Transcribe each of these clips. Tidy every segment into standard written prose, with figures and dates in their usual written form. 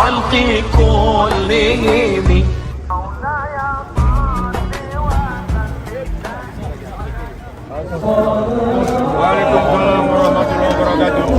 الخلق كلهم. Waalaikumsalam warahmatullahi wabarakatuh.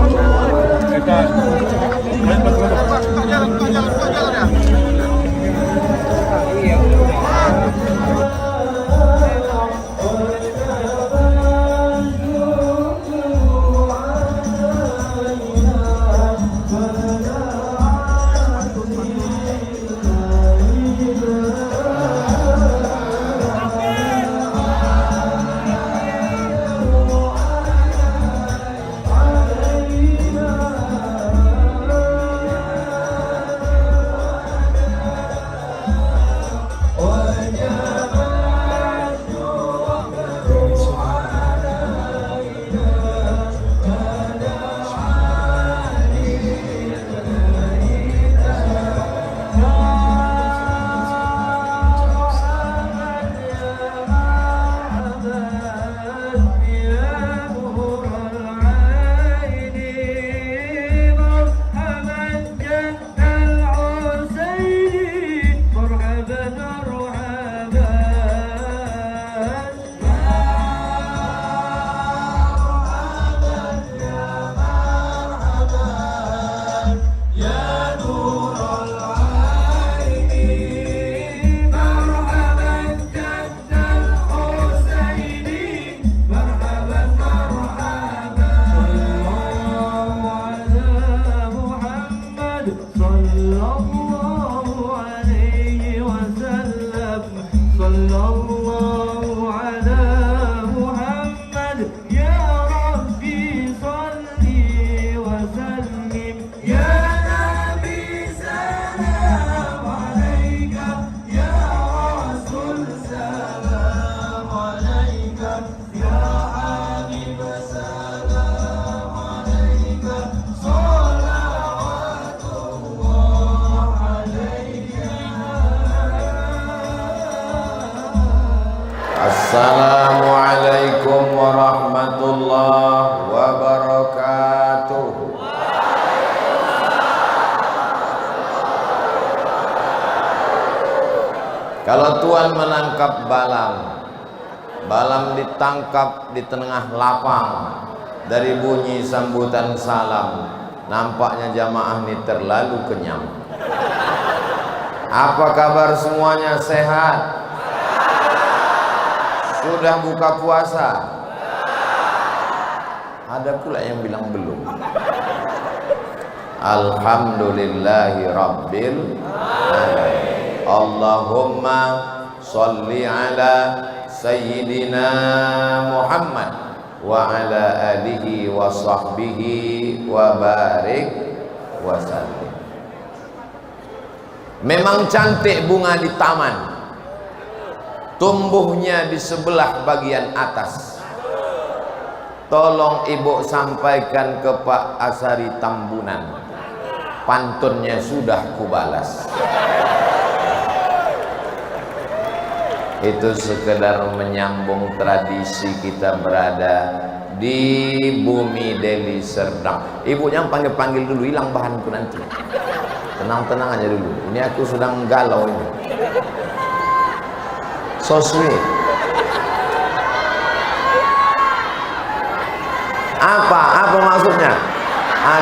Assalamualaikum warahmatullahi wabarakatuh. Kalau Tuhan menangkap Balam ditangkap di tengah lapang. Dari bunyi sambutan salam, nampaknya jamaah ini terlalu kenyang. Apa kabar semuanya, sehat? Sudah buka puasa? Ada pula yang bilang belum. Alhamdulillahi Rabbil alamin. Allahumma sholli ala Sayyidina Muhammad wa ala alihi wa sahbihi wa barik wa sallim. Memang cantik bunga di taman, tumbuhnya di sebelah bagian atas. Tolong ibu sampaikan ke Pak Asari Tambunan, pantunnya sudah kubalas. Itu sekedar menyambung tradisi kita berada di bumi Deli Serdang. Ibu yang panggil-panggil dulu, hilang bahanku nanti. Tenang-tenang aja dulu, ini aku sedang galau ini. So sweet. Apa maksudnya?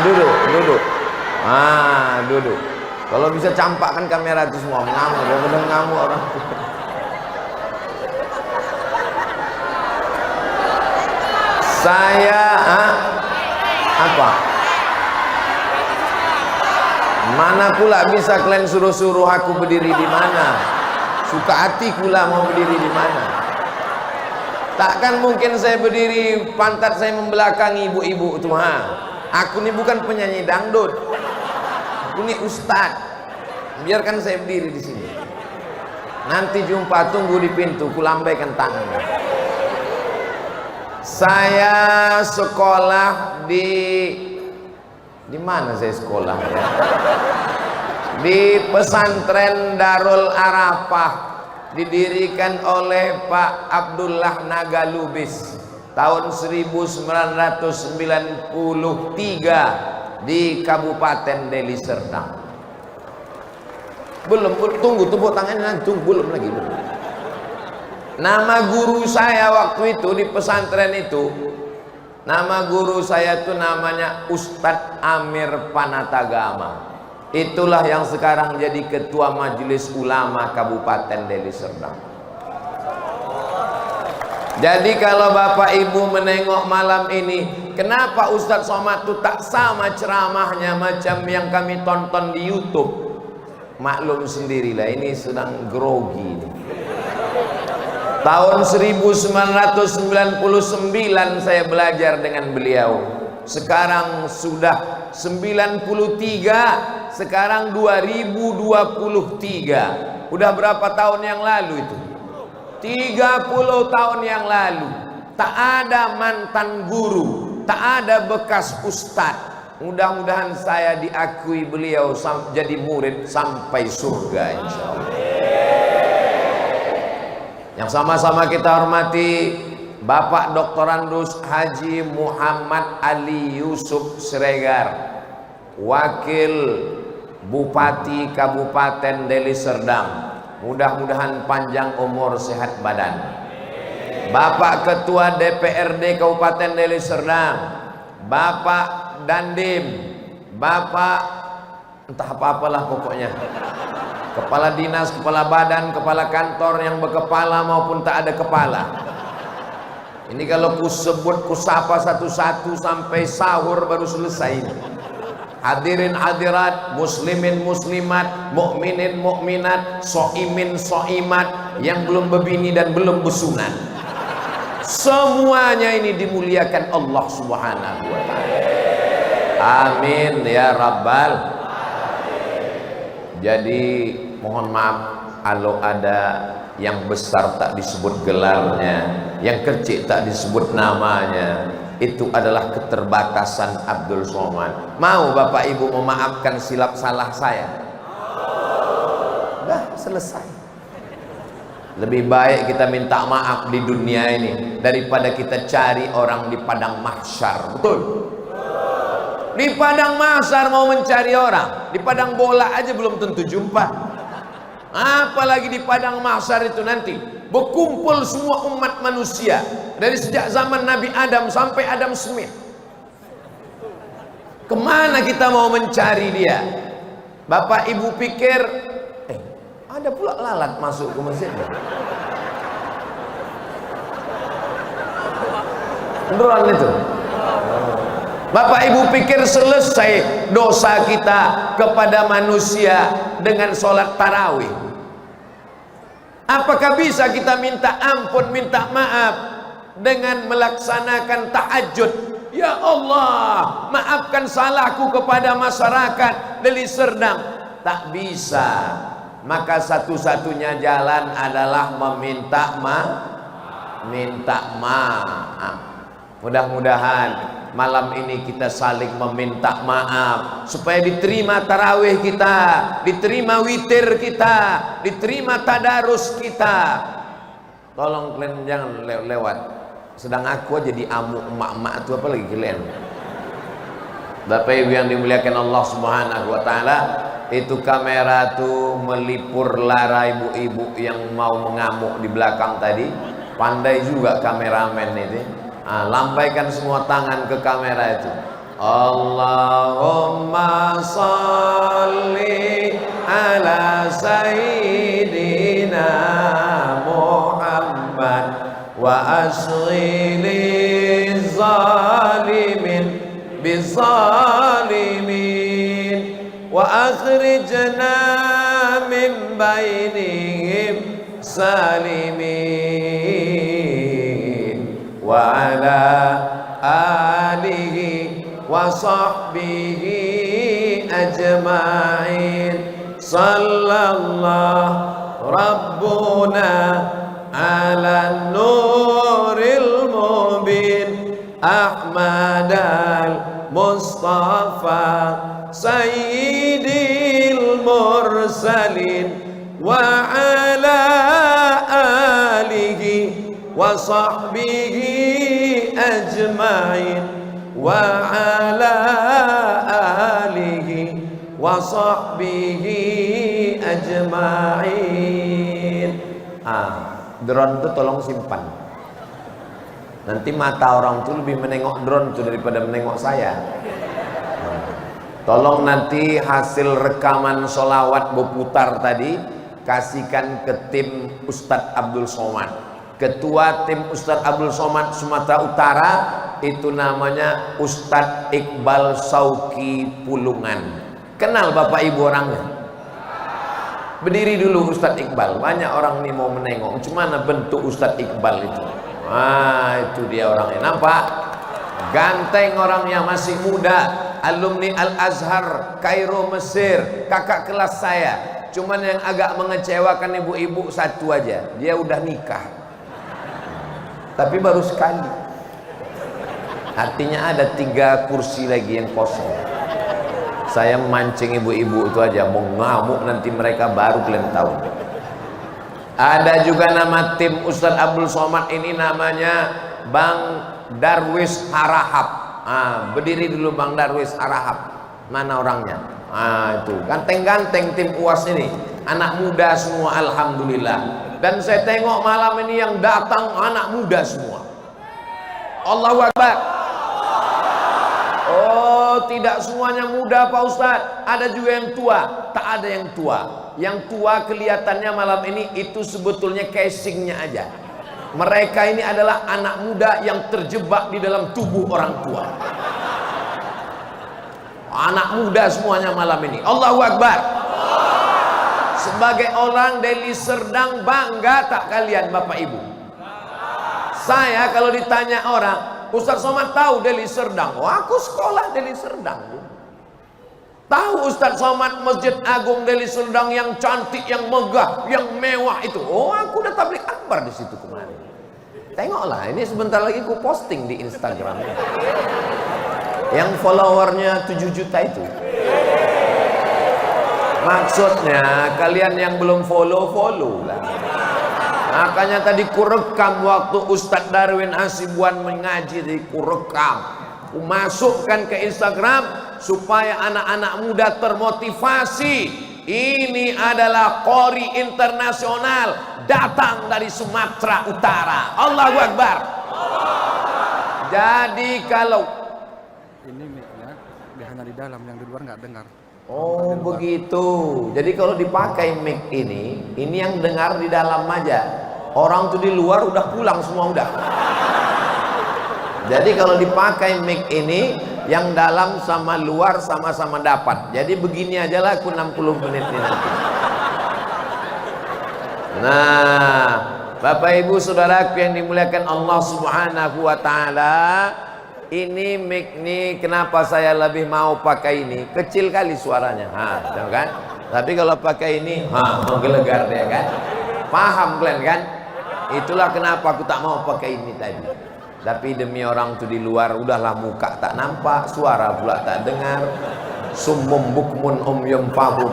Duduk. Duduk. Kalau bisa campakkan kamera itu semua, ngamuk, benar ngamuk orang. Saya apa? Mana pula bisa kalian suruh-suruh aku berdiri di mana? Suka hati pula mau berdiri di mana? Takkan mungkin saya berdiri, pantat saya membelakangi ibu-ibu itu. Aku ini bukan penyanyi dangdut. Aku ini ustad. Biarkan saya berdiri di sini. Nanti jumpa, tunggu di pintu, kulambaikan tangan. Saya sekolah di mana saya sekolah ya? Di pesantren Darul Arafah, didirikan oleh Pak Abdullah Nagalubis tahun 1993 di Kabupaten Deli Serdang. Belum, tunggu tepuk tangannya nanti, belum lagi. Belum. Nama guru saya waktu itu di pesantren itu, nama guru saya itu namanya Ustadz Amir Panatagama. Itulah yang sekarang jadi ketua Majelis Ulama Kabupaten Deli Serdang. Jadi kalau Bapak Ibu menengok malam ini, kenapa Ustadz Somad itu tak sama ceramahnya macam yang kami tonton di YouTube? Maklum sendirilah, ini sedang grogi. Tahun 1999 saya belajar dengan beliau. Sekarang sudah 93, sekarang 2023. Udah berapa tahun yang lalu itu? 30 tahun yang lalu. Tak ada mantan guru, tak ada bekas ustadz. Mudah-mudahan saya diakui beliau jadi murid sampai surga insyaallah. Yang sama-sama kita hormati Bapak Dr. Andus Haji Muhammad Ali Yusuf Siregar, Wakil Bupati Kabupaten Deli Serdang. Mudah-mudahan panjang umur sehat badan. Bapak Ketua DPRD Kabupaten Deli Serdang, Bapak Dandim, Bapak entah apa-apalah pokoknya, kepala dinas, kepala badan, kepala kantor yang berkepala maupun tak ada kepala. Ini kalau ku sebut, ku sapa satu-satu sampai sahur baru selesai. Hadirin hadirat, muslimin muslimat, mukminin mukminat, soimin soimat yang belum berbini dan belum bersunat, semuanya ini dimuliakan Allah Subhanahu wa ta'ala. Amin ya rabbal. Jadi mohon maaf kalau ada yang besar tak disebut gelarnya, yang kecil tak disebut namanya. Itu adalah keterbatasan Abdul Somad. Mau Bapak Ibu memaafkan silap salah saya? Dah selesai. Lebih baik kita minta maaf di dunia ini daripada kita cari orang di padang mahsyar. Betul? Di padang mahsyar mau mencari orang, di padang bola aja belum tentu jumpa. Apalagi di padang mahsyar itu nanti berkumpul semua umat manusia dari sejak zaman Nabi Adam sampai Adam Smith. Kemana kita mau mencari dia? Bapak Ibu pikir ada pula lalat masuk ke masjid. Beneran itu. Bapak Ibu pikir selesai dosa kita kepada manusia dengan sholat tarawih? Apakah bisa kita minta ampun, minta maaf dengan melaksanakan tahajud? Ya Allah, maafkan salahku kepada masyarakat Deli Serdang. Tak bisa. Maka satu-satunya jalan adalah meminta maaf. Mudah-mudahan malam ini kita saling meminta maaf supaya diterima tarawih kita, diterima witir kita, diterima tadarus kita. Tolong kalian jangan lewat. Sedang aku aja diamuk emak-emak itu, apa lagi kalian? Bapak Ibu yang dimuliakan Allah Subhanahu wa taala, itu kamera tuh melipur lara ibu-ibu yang mau mengamuk di belakang tadi. Pandai juga kameramen itu. Lambaikan semua tangan ke kamera itu. Allahumma salli ala sayyidina Muhammad wa asghili zalimin bizalimin wa akhrijna min bainihim salimin wa ala alihi wa sahbihi ajma'in. Sallallahu rabbuna ala nuril mubin Ahmad al-Mustafa sayyidil mursalin wa ala alihi wa sahbihi ajma'in wa ala alihi wa sahbihi ajma'in. Drone itu tolong simpan. Nanti mata orang tuh lebih menengok drone tuh daripada menengok saya. Tolong nanti hasil rekaman sholawat berputar tadi kasihkan ke tim Ustadz Abdul Somad. Ketua tim Ustadz Abdul Somad Sumatera Utara itu namanya Ustadz Iqbal Sauki Pulungan. Kenal Bapak Ibu orangnya? Berdiri dulu Ustadz Iqbal. Banyak orang nih mau menengok. Gimana bentuk Ustadz Iqbal itu? Itu dia orangnya. Nampak? Ganteng orangnya, masih muda. Alumni Al-Azhar, Kairo, Mesir. Kakak kelas saya. Cuman yang agak mengecewakan ibu-ibu satu aja. Dia udah nikah. Tapi baru sekali. Artinya ada 3 kursi lagi yang kosong. Saya mancing ibu-ibu itu aja. Mau ngamuk nanti mereka baru kalian tahu. Ada juga nama tim Ustadz Abdul Somad ini namanya Bang Darwis Harahap. Berdiri dulu Bang Darwis Harahap. Mana orangnya? Itu ganteng-ganteng tim UAS ini. Anak muda semua alhamdulillah. Dan saya tengok malam ini yang datang anak muda semua. Allahu Akbar. Oh, tidak semuanya muda Pak Ustadz. Ada juga yang tua. Tak ada yang tua. Yang tua kelihatannya malam ini itu sebetulnya casingnya aja. Mereka ini adalah anak muda yang terjebak di dalam tubuh orang tua. Anak muda semuanya malam ini. Allahu Akbar. Sebagai orang Deli Serdang, bangga tak kalian Bapak Ibu? Saya kalau ditanya orang, Ustaz Somad tahu Deli Serdang? Oh, aku sekolah Deli Serdang. Tahu Ustaz Somad Masjid Agung Deli Serdang yang cantik, yang megah, yang mewah itu? Oh, aku udah tablik akbar di situ kemarin. Tengoklah, ini sebentar lagi aku posting di Instagram. Yang followernya 7 juta itu. Maksudnya kalian yang belum follow lah. Makanya tadi kurekam waktu Ustadz Darwin Hasibuan mengaji, di kurekam, ku masukkan ke Instagram supaya anak-anak muda termotivasi. Ini adalah qori internasional datang dari Sumatera Utara. Allahu Akbar. Jadi kalau ini mic-nya dia hanya di dalam, yang di luar nggak dengar. oh begitu. Jadi kalau dipakai mic ini yang dengar di dalam aja. Orang tuh di luar udah pulang semua udah. Jadi kalau dipakai mic ini, yang dalam sama luar sama-sama dapat. Jadi begini aja lah aku 60 menit ini nanti. Nah, Bapak Ibu Saudaraku yang dimuliakan Allah Subhanahu wa taala, ini mic ini kenapa saya lebih mau pakai ini? Kecil kali suaranya. Kan? Tapi kalau pakai ini, menggelegar dia kan. Paham kalian kan? Itulah kenapa aku tak mau pakai ini tadi. Tapi demi orang tuh di luar, udahlah muka tak nampak, suara pula tak dengar. Summum bukmun umyum fahum.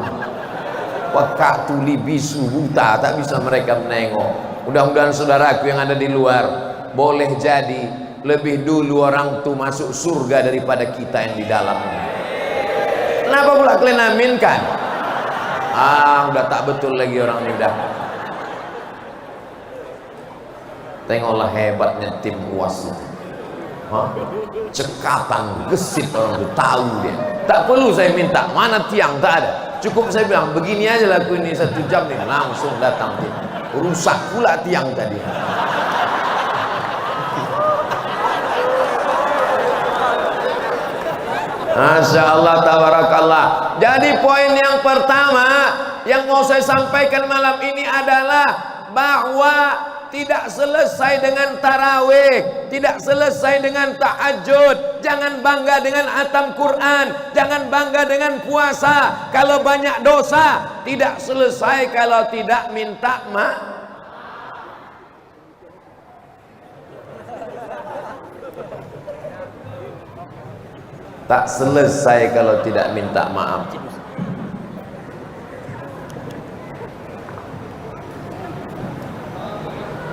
Peka tuli bisu buta, tak bisa mereka menengok. Mudah-mudahan saudaraku yang ada di luar boleh jadi lebih dulu orang tuh masuk surga daripada kita yang di dalam. Kenapa pula kalian aminkan? Udah tak betul lagi orang ini dah. Tengoklah hebatnya tim UAS itu. Cekatan, gesit orang itu, tahu dia. Tak perlu saya minta, mana tiang, tak ada. Cukup saya bilang, begini aja lah aku ini 1 jam nih, langsung datang dia. Rusak pula tiang tadi. Masya Allah, tabarakallah. Jadi poin yang pertama yang mau saya sampaikan malam ini adalah bahwa tidak selesai dengan tarawih, tidak selesai dengan tahajud. Jangan bangga dengan khatam Quran, jangan bangga dengan puasa. Kalau banyak dosa, tidak selesai kalau tidak minta maaf. Tak selesai kalau tidak minta maaf.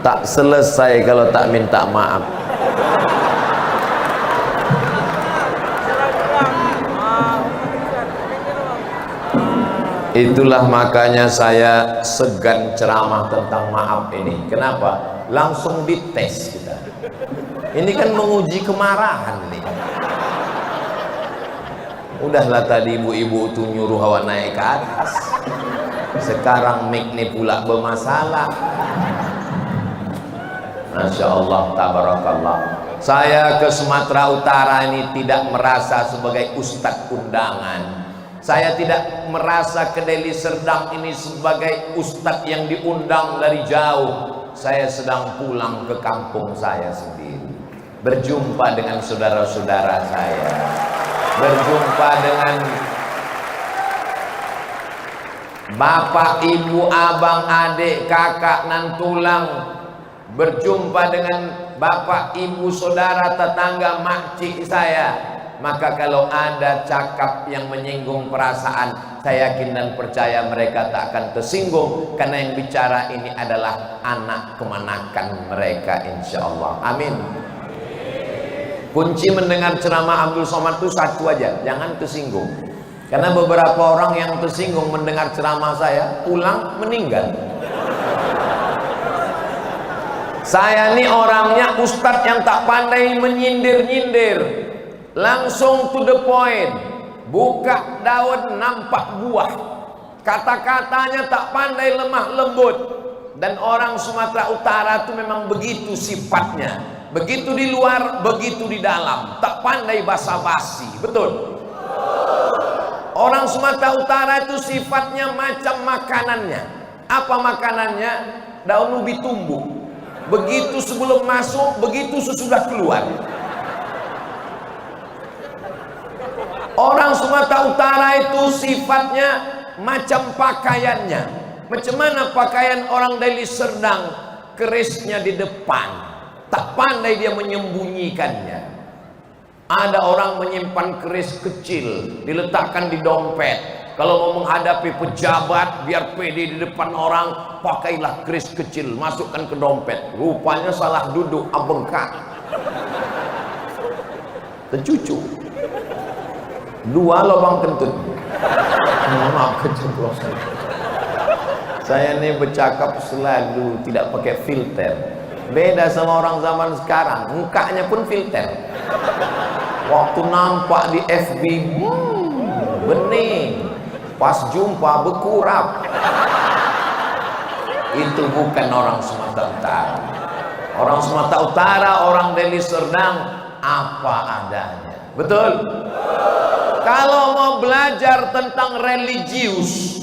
Tak selesai kalau tak minta maaf. Itulah makanya saya segan ceramah tentang maaf ini. Kenapa? Langsung dites kita. Ini kan menguji kemarahan nih. Udahlah tadi ibu-ibu tuh nyuruh hawa naik ke atas. Sekarang mic nih pula bermasalah. Masya Allah, tabarakallah. Saya ke Sumatera Utara ini tidak merasa sebagai ustadz undangan. Saya tidak merasa ke Deli Serdang ini sebagai ustadz yang diundang dari jauh. Saya sedang pulang ke kampung saya sendiri, berjumpa dengan saudara-saudara saya, berjumpa dengan bapak, ibu, abang, adik, kakak, nan tulang, berjumpa dengan bapak, ibu, saudara, tetangga, makcik saya. Maka kalau ada cakap yang menyinggung perasaan, saya yakin dan percaya mereka tak akan tersinggung, karena yang bicara ini adalah anak kemanakan mereka, insya Allah. Amin. Kunci mendengar ceramah Abdul Somad itu satu aja, jangan tersinggung. Karena beberapa orang yang tersinggung mendengar ceramah saya pulang meninggal. Saya ini orangnya ustadz yang tak pandai menyindir-nyindir, langsung to the point, buka daun nampak buah, kata-katanya tak pandai lemah lembut. Dan orang Sumatera Utara itu memang begitu sifatnya, begitu di luar, begitu di dalam, tak pandai basa-basi. Betul? Orang Sumatera Utara itu sifatnya macam makanannya. Apa makanannya? Daun ubi tumbuh. Begitu sebelum masuk, begitu sesudah keluar. Orang Sumatera Utara itu sifatnya macam pakaiannya. Macam mana pakaian orang Deli Serdang? Kerisnya di depan, tak pandai dia menyembunyikannya. Ada orang menyimpan keris kecil, diletakkan di dompet. Kalau mau menghadapi pejabat, biar pede di depan orang, pakailah keris kecil, masukkan ke dompet. Rupanya salah duduk, abengkak, tercucu, 2 lubang kentut. Maaf keceplosan. Saya ini bercakap selalu tidak pakai filter. Beda sama orang zaman sekarang, mukanya pun filter. Waktu nampak di FB, bening. Pas jumpa berkurap. Itu bukan orang Sumatera Utara. Orang Sumatera Utara, orang Deli Serdang, apa adanya. Betul? Kalau mau belajar tentang religius,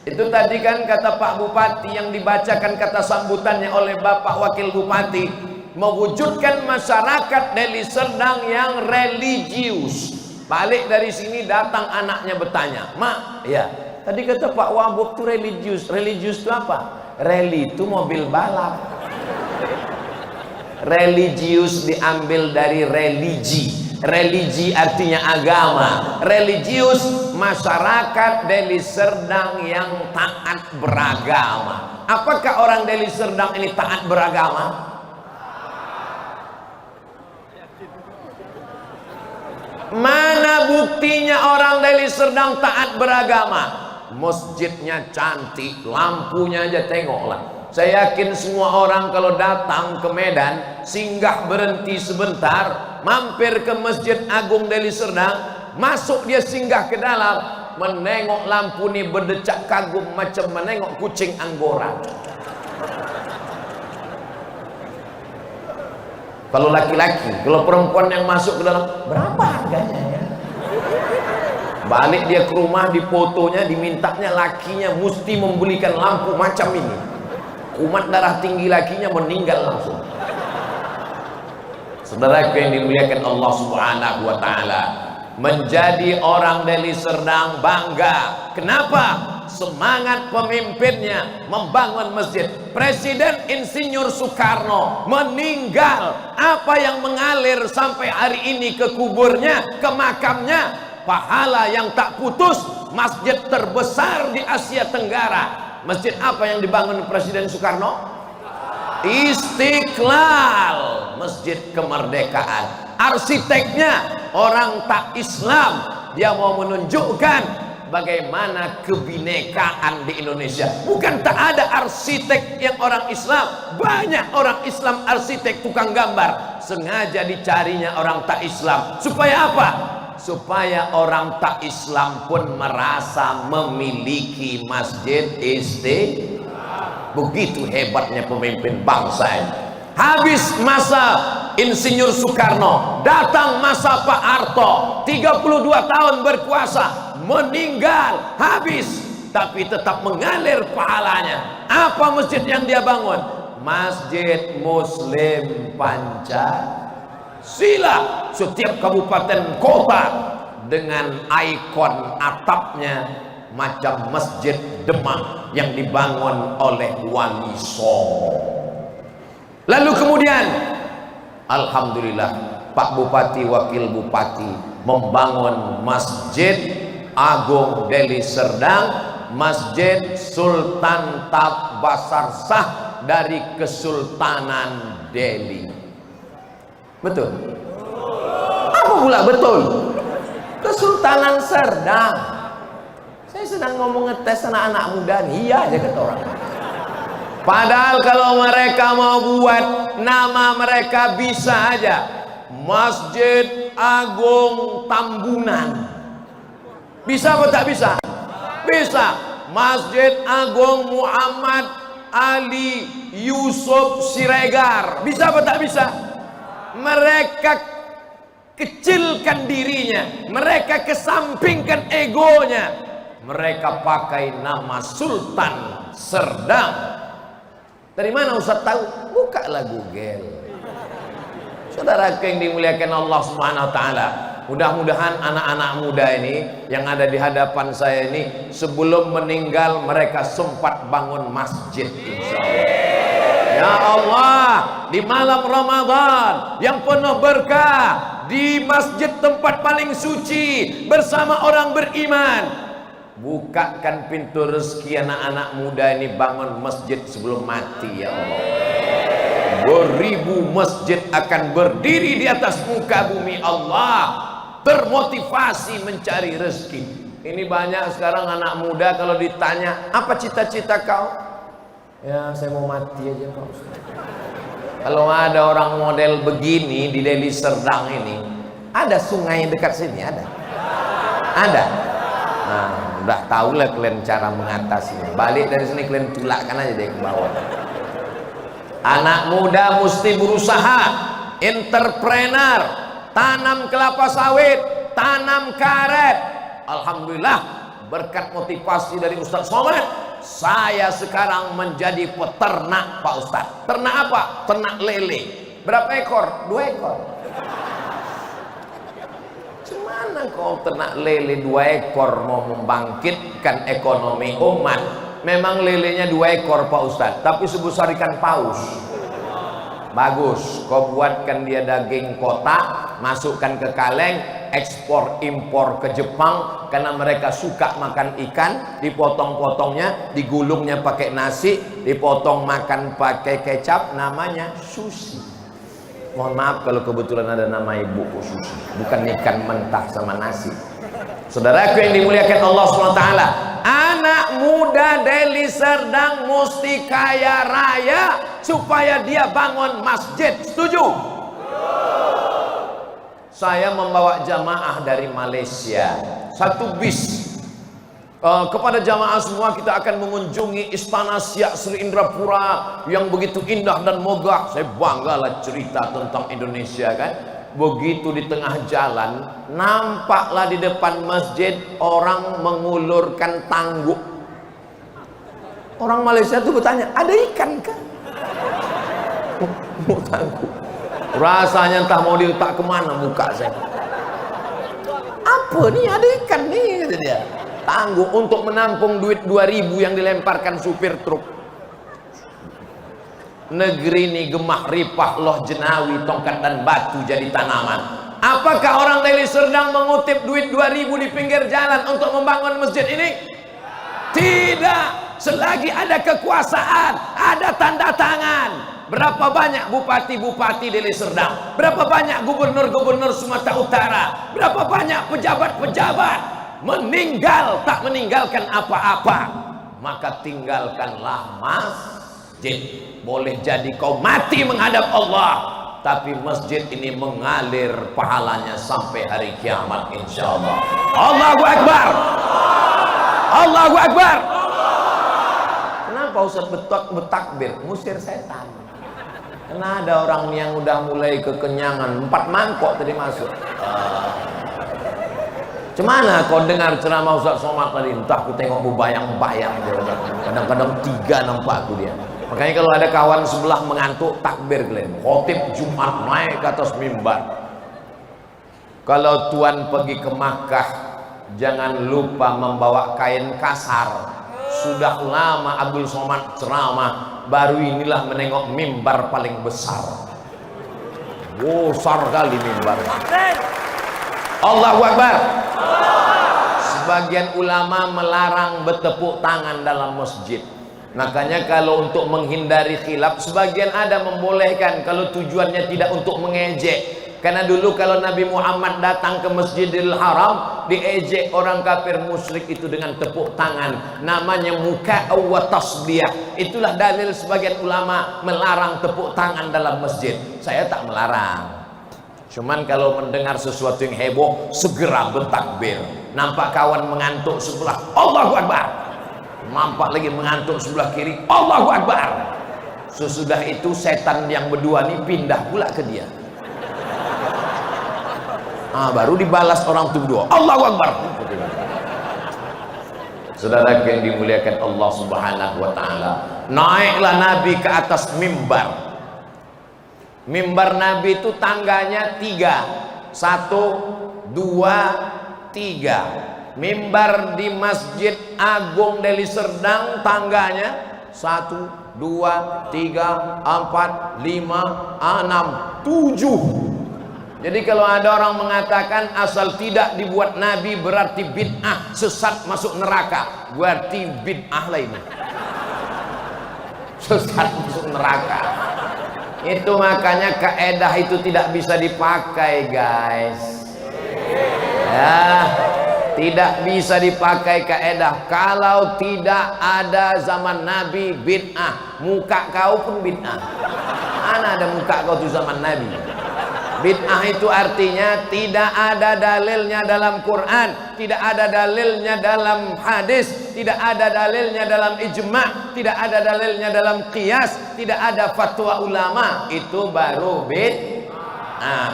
itu tadi kan kata Pak Bupati yang dibacakan kata sambutannya oleh Bapak Wakil Bupati, mewujudkan masyarakat Deli Serdang yang religius. Balik dari sini datang anaknya bertanya, "Mak, ya, tadi kata Pak Wabuk itu religius. Religius itu apa?" Reli itu mobil balap. Religius diambil dari religi. Religi artinya agama. Religius masyarakat Deli Serdang yang taat beragama. Apakah orang Deli Serdang ini taat beragama? Mana buktinya orang Deli Serdang taat beragama? Masjidnya cantik, lampunya aja tengoklah. Saya yakin semua orang kalau datang ke Medan, singgah berhenti sebentar, mampir ke Masjid Agung Deli Serdang, masuk dia singgah ke dalam, menengok lampu ini berdecak kagum macam menengok kucing Anggora. Kalau laki-laki, kalau perempuan yang masuk ke dalam, berapa harganya ya? Balik dia ke rumah, di fotonya, dimintanya lakinya mesti membelikan lampu macam ini. Kumat darah tinggi lakinya meninggal langsung. Saudara yang dimuliakan Allah Subhanahu wa Ta'ala, menjadi orang Deli Serdang bangga. Kenapa? Semangat pemimpinnya membangun masjid. Presiden Insinyur Soekarno meninggal, apa yang mengalir sampai hari ini ke kuburnya, ke makamnya? Pahala yang tak putus. Masjid terbesar di Asia Tenggara. Masjid apa yang dibangun Presiden Soekarno? Istiqlal, Masjid Kemerdekaan. Arsiteknya orang tak Islam. Dia mau menunjukkan bagaimana kebinekaan di Indonesia. Bukan tak ada arsitek yang orang Islam, banyak orang Islam arsitek tukang gambar, sengaja dicarinya orang tak Islam. Supaya apa? Supaya orang tak Islam pun merasa memiliki masjid istiqlal. Begitu hebatnya pemimpin bangsa ini. Habis masa Insinyur Soekarno, datang masa Pak Harto, 32 tahun berkuasa, meninggal, habis, tapi tetap mengalir pahalanya. Apa masjid yang dia bangun? Masjid Muslim Pancasila. Setiap kabupaten kota dengan ikon atapnya macam Masjid Demak yang dibangun oleh Wali Songo. Lalu kemudian alhamdulillah Pak Bupati, Wakil Bupati membangun Masjid Agung Deli Serdang, Masjid Sultan Tabbasar Shah dari Kesultanan Delhi. Betul? Apa pula betul? Kesultanan Serdang. Saya sedang ngomong ngetes anak-anak muda nih, iya aja kata orang. Padahal kalau mereka mau buat nama mereka bisa aja. Masjid Agung Tambunan. Bisa apa tak bisa? Bisa. Masjid Agung Muhammad Ali Yusuf Siregar. Bisa apa tak bisa? Mereka kecilkan dirinya, mereka kesampingkan egonya, mereka pakai nama Sultan Serdang. Dari mana Ustaz tahu? Bukalah Google. Saudaraku yang dimuliakan Allah Subhanahu wa taala, mudah-mudahan anak-anak muda ini yang ada di hadapan saya ini sebelum meninggal mereka sempat bangun masjid insyaallah. Ya Allah, di malam Ramadan yang penuh berkah, di masjid tempat paling suci bersama orang beriman, bukakan pintu rezeki anak-anak muda ini bangun masjid sebelum mati ya Allah. Beribu masjid akan berdiri di atas muka bumi Allah, termotivasi mencari rezeki. Ini banyak sekarang anak muda kalau ditanya apa cita-cita kau? Ya saya mau mati aja Pak Ustaz. Kalau ada orang model begini di Deli Serdang ini, ada sungai dekat sini, ada. Nah, udah tahu lah kalian cara mengatasinya. Balik dari sini kalian tulakkan aja deh ke bawah. Anak muda mesti berusaha, entrepreneur, tanam kelapa sawit, tanam karet. Alhamdulillah berkat motivasi dari Ustaz Somad, saya sekarang menjadi peternak Pak Ustaz. Ternak apa? Ternak lele. Berapa ekor? 2 ekor. Gimana kau ternak lele 2 ekor mau membangkitkan ekonomi umat? Memang lelenya 2 ekor Pak Ustaz, tapi sebesar ikan paus. Bagus, kau buatkan dia daging kotak, masukkan ke kaleng, ekspor impor ke Jepang karena mereka suka makan ikan. Dipotong-potongnya, digulungnya pakai nasi, dipotong makan pakai kecap, namanya sushi. Mohon maaf kalau kebetulan ada nama ibuku sushi, bukan ikan mentah sama nasi. Saudaraku yang dimuliakan Allah SWT, anak muda Deli Serdang mesti kaya raya supaya dia bangun masjid. Setuju? Saya membawa jamaah dari Malaysia, 1 bis. Kepada jamaah semua kita akan mengunjungi Istana Siak Sri Indrapura yang begitu indah dan megah. Saya banggalah cerita tentang Indonesia kan. Begitu di tengah jalan, nampaklah di depan masjid orang mengulurkan tangguk. Orang Malaysia tuh bertanya, ada ikan kah? Mau tangguk. Rasanya entah mau diletak kemana muka saya. Apa nih, ada ikan nih kata dia. Tangguk untuk menampung duit 2.000 yang dilemparkan supir truk. Negeri ini gemah ripah loh jenawi, tongkat dan batu jadi tanaman. Apakah orang Deli Serdang mengutip duit 2.000 di pinggir jalan untuk membangun masjid ini? Tidak. Selagi ada kekuasaan, ada tanda tangan. Berapa banyak bupati-bupati Deli Serdang? Berapa banyak gubernur-gubernur Sumatera Utara? Berapa banyak pejabat-pejabat? meninggal tak meninggalkan apa-apa, maka tinggalkanlah masjid. Boleh jadi kau mati menghadap Allah, tapi masjid ini mengalir pahalanya sampai hari kiamat insyaallah. Allahu Akbar, Allahu Akbar. Kenapa Ustaz bertakbir? Musir setan. Karena ada orang yang udah mulai kekenyangan, 4 mangkok tadi masuk. Cemana kau dengar ceramah Ustaz Somad tadi? Entah aku tengok berbayang-bayang, kadang-kadang 3 nampak aku dia. Makanya kalau ada kawan sebelah mengantuk, takbir kalian. Khotib Jumat naik ke atas mimbar. Kalau tuan pergi ke Makkah, jangan lupa membawa kain kasar. Sudah lama Abdul Somad ceramah, baru inilah menengok mimbar paling besar. Besar kali mimbar. Allahu Akbar. Sebagian ulama melarang bertepuk tangan dalam masjid. Makanya kalau untuk menghindari khilaf, sebagian ada membolehkan kalau tujuannya tidak untuk mengejek. Karena dulu kalau Nabi Muhammad datang ke Masjidil Haram, diejek orang kafir musyrik itu dengan tepuk tangan. Namanya muka'aw wa tasbiyah. Itulah dalil sebagian ulama melarang tepuk tangan dalam masjid. Saya tak melarang. Cuman kalau mendengar sesuatu yang heboh, segera bertakbir. Nampak kawan mengantuk sebelah, Allahu Akbar. Nampak lagi mengantuk sebelah kiri, Allahu Akbar. Sesudah itu setan yang berdua ini pindah pula ke dia. Baru dibalas orang itu berdua, Allahu Akbar. Saudara yang dimuliakan Allah Subhanahu wa taala, naiklah Nabi ke atas mimbar. Mimbar Nabi itu tangganya 3. 1, 2, 3. Mimbar di Masjid Agung Deli Serdang tangganya 1, 2, 3, 4, 5, 6, 7. Jadi kalau ada orang mengatakan asal tidak dibuat Nabi berarti bid'ah, sesat masuk neraka, berarti bid'ah lain. Sesat masuk neraka. Itu makanya kaedah itu tidak bisa dipakai, guys. Ya, tidak bisa dipakai kaedah. Kalau tidak ada zaman Nabi bid'ah, muka kau pun bid'ah. Mana ada muka kau tuh zaman Nabi? Bid'ah itu artinya tidak ada dalilnya dalam Quran, tidak ada dalilnya dalam hadis, tidak ada dalilnya dalam ijma', tidak ada dalilnya dalam qiyas, tidak ada fatwa ulama. Itu baru bid'ah.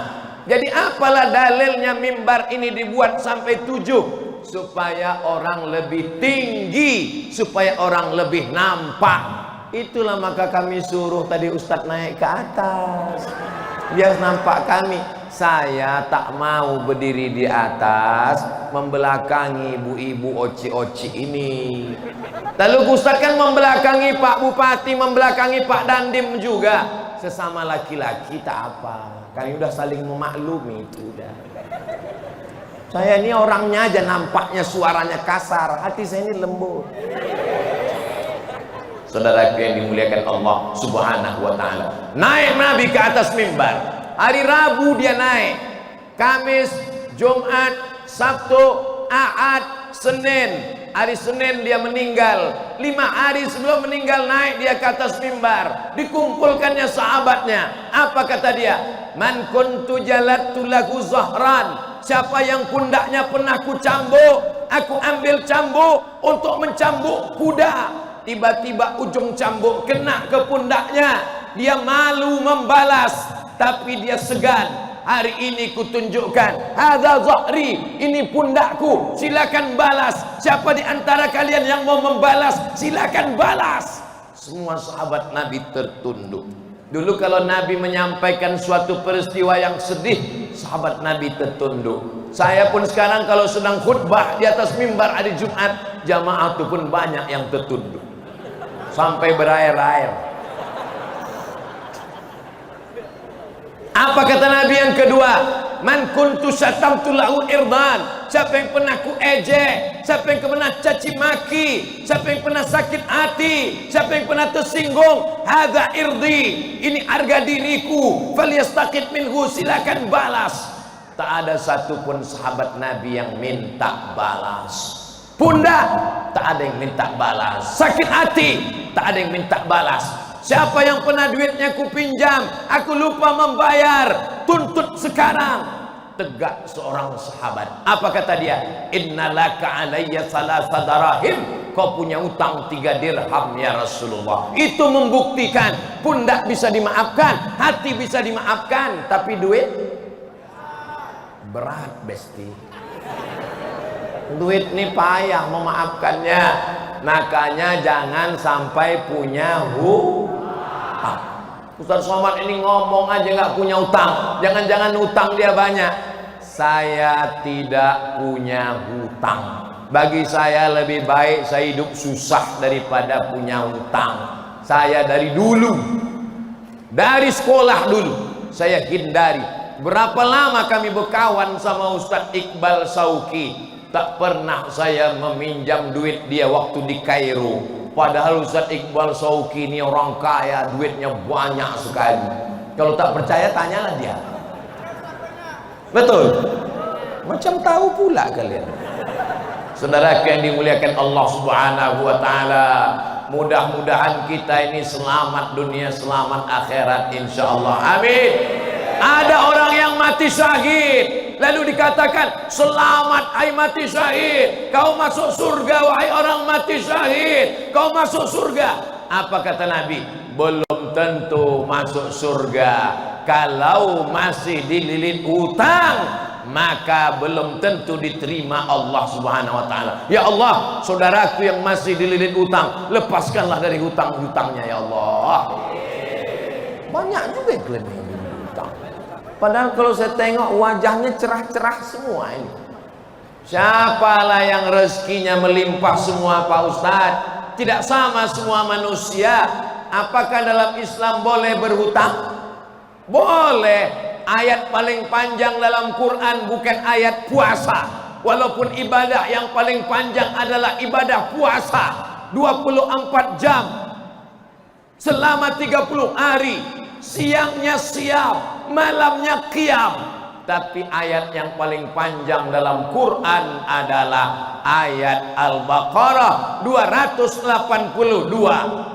Jadi apalah dalilnya mimbar ini dibuat sampai 7? Supaya orang lebih tinggi, supaya orang lebih nampak. Itulah maka kami suruh tadi Ustadz naik ke atas, biar nampak kami. Saya tak mau berdiri di atas membelakangi ibu-ibu oci-oci ini. Lalu Ustadz kan membelakangi Pak Bupati, membelakangi Pak Dandim juga. Sesama laki-laki tak apa, kami udah saling memaklumi itu udah. Saya ini orangnya aja nampaknya suaranya kasar, hati saya ini lembut. Saudara yang dimuliakan Allah Subhanahu wa taala, naik Nabi ke atas mimbar. Hari Rabu dia naik, Kamis, Jumat, Sabtu, Ahad, Senin. Hari Senin dia meninggal. 5 hari sebelum meninggal naik dia ke atas mimbar. Dikumpulkannya sahabatnya. Apa kata dia? Man kuntu jalattu lahu zahran. Siapa yang pundaknya pernah ku cambuk, aku ambil cambuk untuk mencambuk kuda. Tiba-tiba ujung cambuk kena ke pundaknya. Dia malu membalas, tapi dia segan. Hari ini kutunjukkan, hadza zahri, ini pundakku, silakan balas. Siapa di antara kalian yang mau membalas, silakan balas. Semua sahabat Nabi tertunduk. Dulu kalau Nabi menyampaikan suatu peristiwa yang sedih, sahabat Nabi tertunduk. Saya pun sekarang kalau sedang khutbah di atas mimbar hari Jumat, jamaah itu pun banyak yang tertunduk sampai berair-air. Apa kata Nabi yang kedua? Man kuntu syatamtu lahu irdan. Siapa yang pernah ku ejek, siapa yang pernah caci maki, siapa yang pernah sakit hati, siapa yang pernah tersinggung, hadza irdi, ini harga diriku, falyastaqit minhu, silakan balas. Tak ada satupun sahabat Nabi yang minta balas. Pundak, tak ada yang minta balas. Sakit hati, tak ada yang minta balas. Siapa yang pernah duitnya ku pinjam, aku lupa membayar, tuntut sekarang. Tegak seorang sahabat. Apa kata dia? Innalaka alayya salasa darahim. Kau punya utang 3 dirham ya Rasulullah. Itu membuktikan pundak bisa dimaafkan, hati bisa dimaafkan, tapi duit berat, besti. Duit ini payah memaafkannya. Makanya jangan sampai punya hutang. Ustaz Somad ini ngomong aja nggak punya utang. Jangan-jangan utang dia banyak. Saya tidak punya hutang. Bagi saya lebih baik saya hidup susah daripada punya hutang. Saya dari dulu, dari sekolah dulu, saya hindari. Berapa lama kami berkawan sama Ustadz Iqbal Sauki, tak pernah saya meminjam duit dia waktu di Kairo. Padahal Ustadz Iqbal Sauki ini orang kaya, duitnya banyak sekali. Kalau tak percaya tanyalah dia. Betul? Macam tahu pula kalian. Saudara yang dimuliakan Allah Subhanahu wa taala, mudah-mudahan kita ini selamat dunia, selamat akhirat insyaallah. Amin. Ada orang yang mati syahid, lalu dikatakan, selamat hai mati syahid, kau masuk surga wahai orang mati syahid, kau masuk surga. Apa kata Nabi? Belum tentu masuk surga. Kalau masih dililit hutang, maka belum tentu diterima Allah Subhanahu wa taala. Ya Allah, saudaraku yang masih dililit hutang, lepaskanlah dari hutang-hutangnya ya Allah. Banyak juga klaim yang dililit hutang. Padahal kalau saya tengok wajahnya cerah-cerah semua ini. Siapalah yang rezekinya melimpah semua Pak Ustadz? Tidak sama semua manusia. Apakah dalam Islam boleh berhutang? Boleh. Ayat paling panjang dalam Quran bukan ayat puasa. Walaupun ibadah yang paling panjang adalah ibadah puasa 24 jam selama 30 hari, siangnya siam, malamnya qiyam. Tapi ayat yang paling panjang dalam Quran adalah ayat Al-Baqarah 282,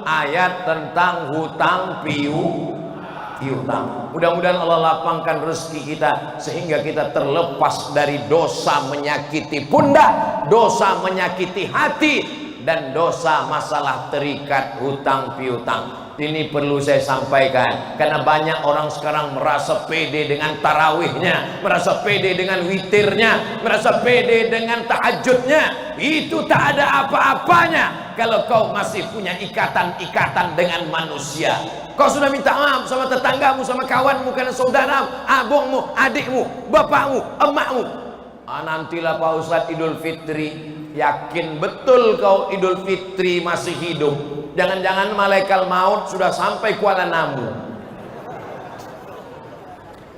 ayat tentang hutang piutang. Mudah-mudahan Allah lapangkan rezeki kita sehingga kita terlepas dari dosa menyakiti pundak, dosa menyakiti hati, dan dosa masalah terikat hutang piutang. Ini perlu saya sampaikan karena banyak orang sekarang merasa pede dengan tarawihnya, merasa pede dengan witirnya, merasa pede dengan tahajudnya. Itu tak ada apa-apanya kalau kau masih punya ikatan-ikatan dengan manusia. Kau sudah minta maaf sama tetanggamu, sama kawanmu, karena saudaramu, abangmu, adikmu, bapakmu, emakmu. Nantilah Pak Ustadz Idul Fitri, yakin betul kau Idul Fitri masih hidup. Jangan-jangan malaikat maut sudah sampai Kuala Namu.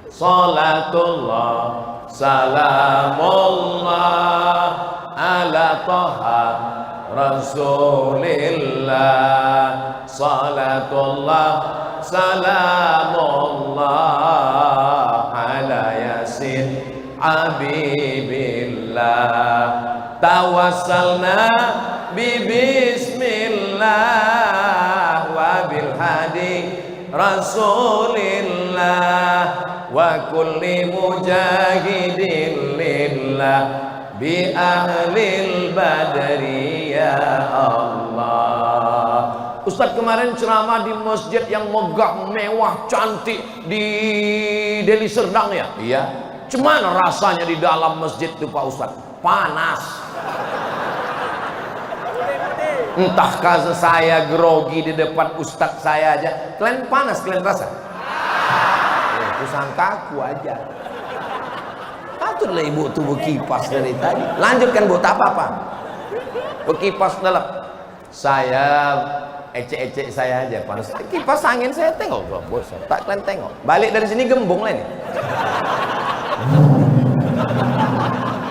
Salatullah, salamullah ala Taha Rasulillah. Salatullah, salamullah ala Yasin Habibillah. Tawassalna bismillah wa bil hadi Rasulillah wa kulli mujahidin lillah bi ahlil badri ya Allah. Ustadz kemarin ceramah di masjid yang megah, mewah, cantik di Deli Serdang ya? Iya. Cuman rasanya di dalam masjid itu Pak Ustadz? Panas. Entah kasih saya grogi di depan ustadz saya aja, kalian panas, kalian rasa? Itu sangka aku aja. Patutlah ibu tuh berkipas dari tadi. Lanjutkan bu, tak apa-apa. Berkipas dalam. Saya ecek-ecek saya aja panas. Kipas angin saya tengok, bos. Tak kalian tengok. Balik dari sini gembung lah nih.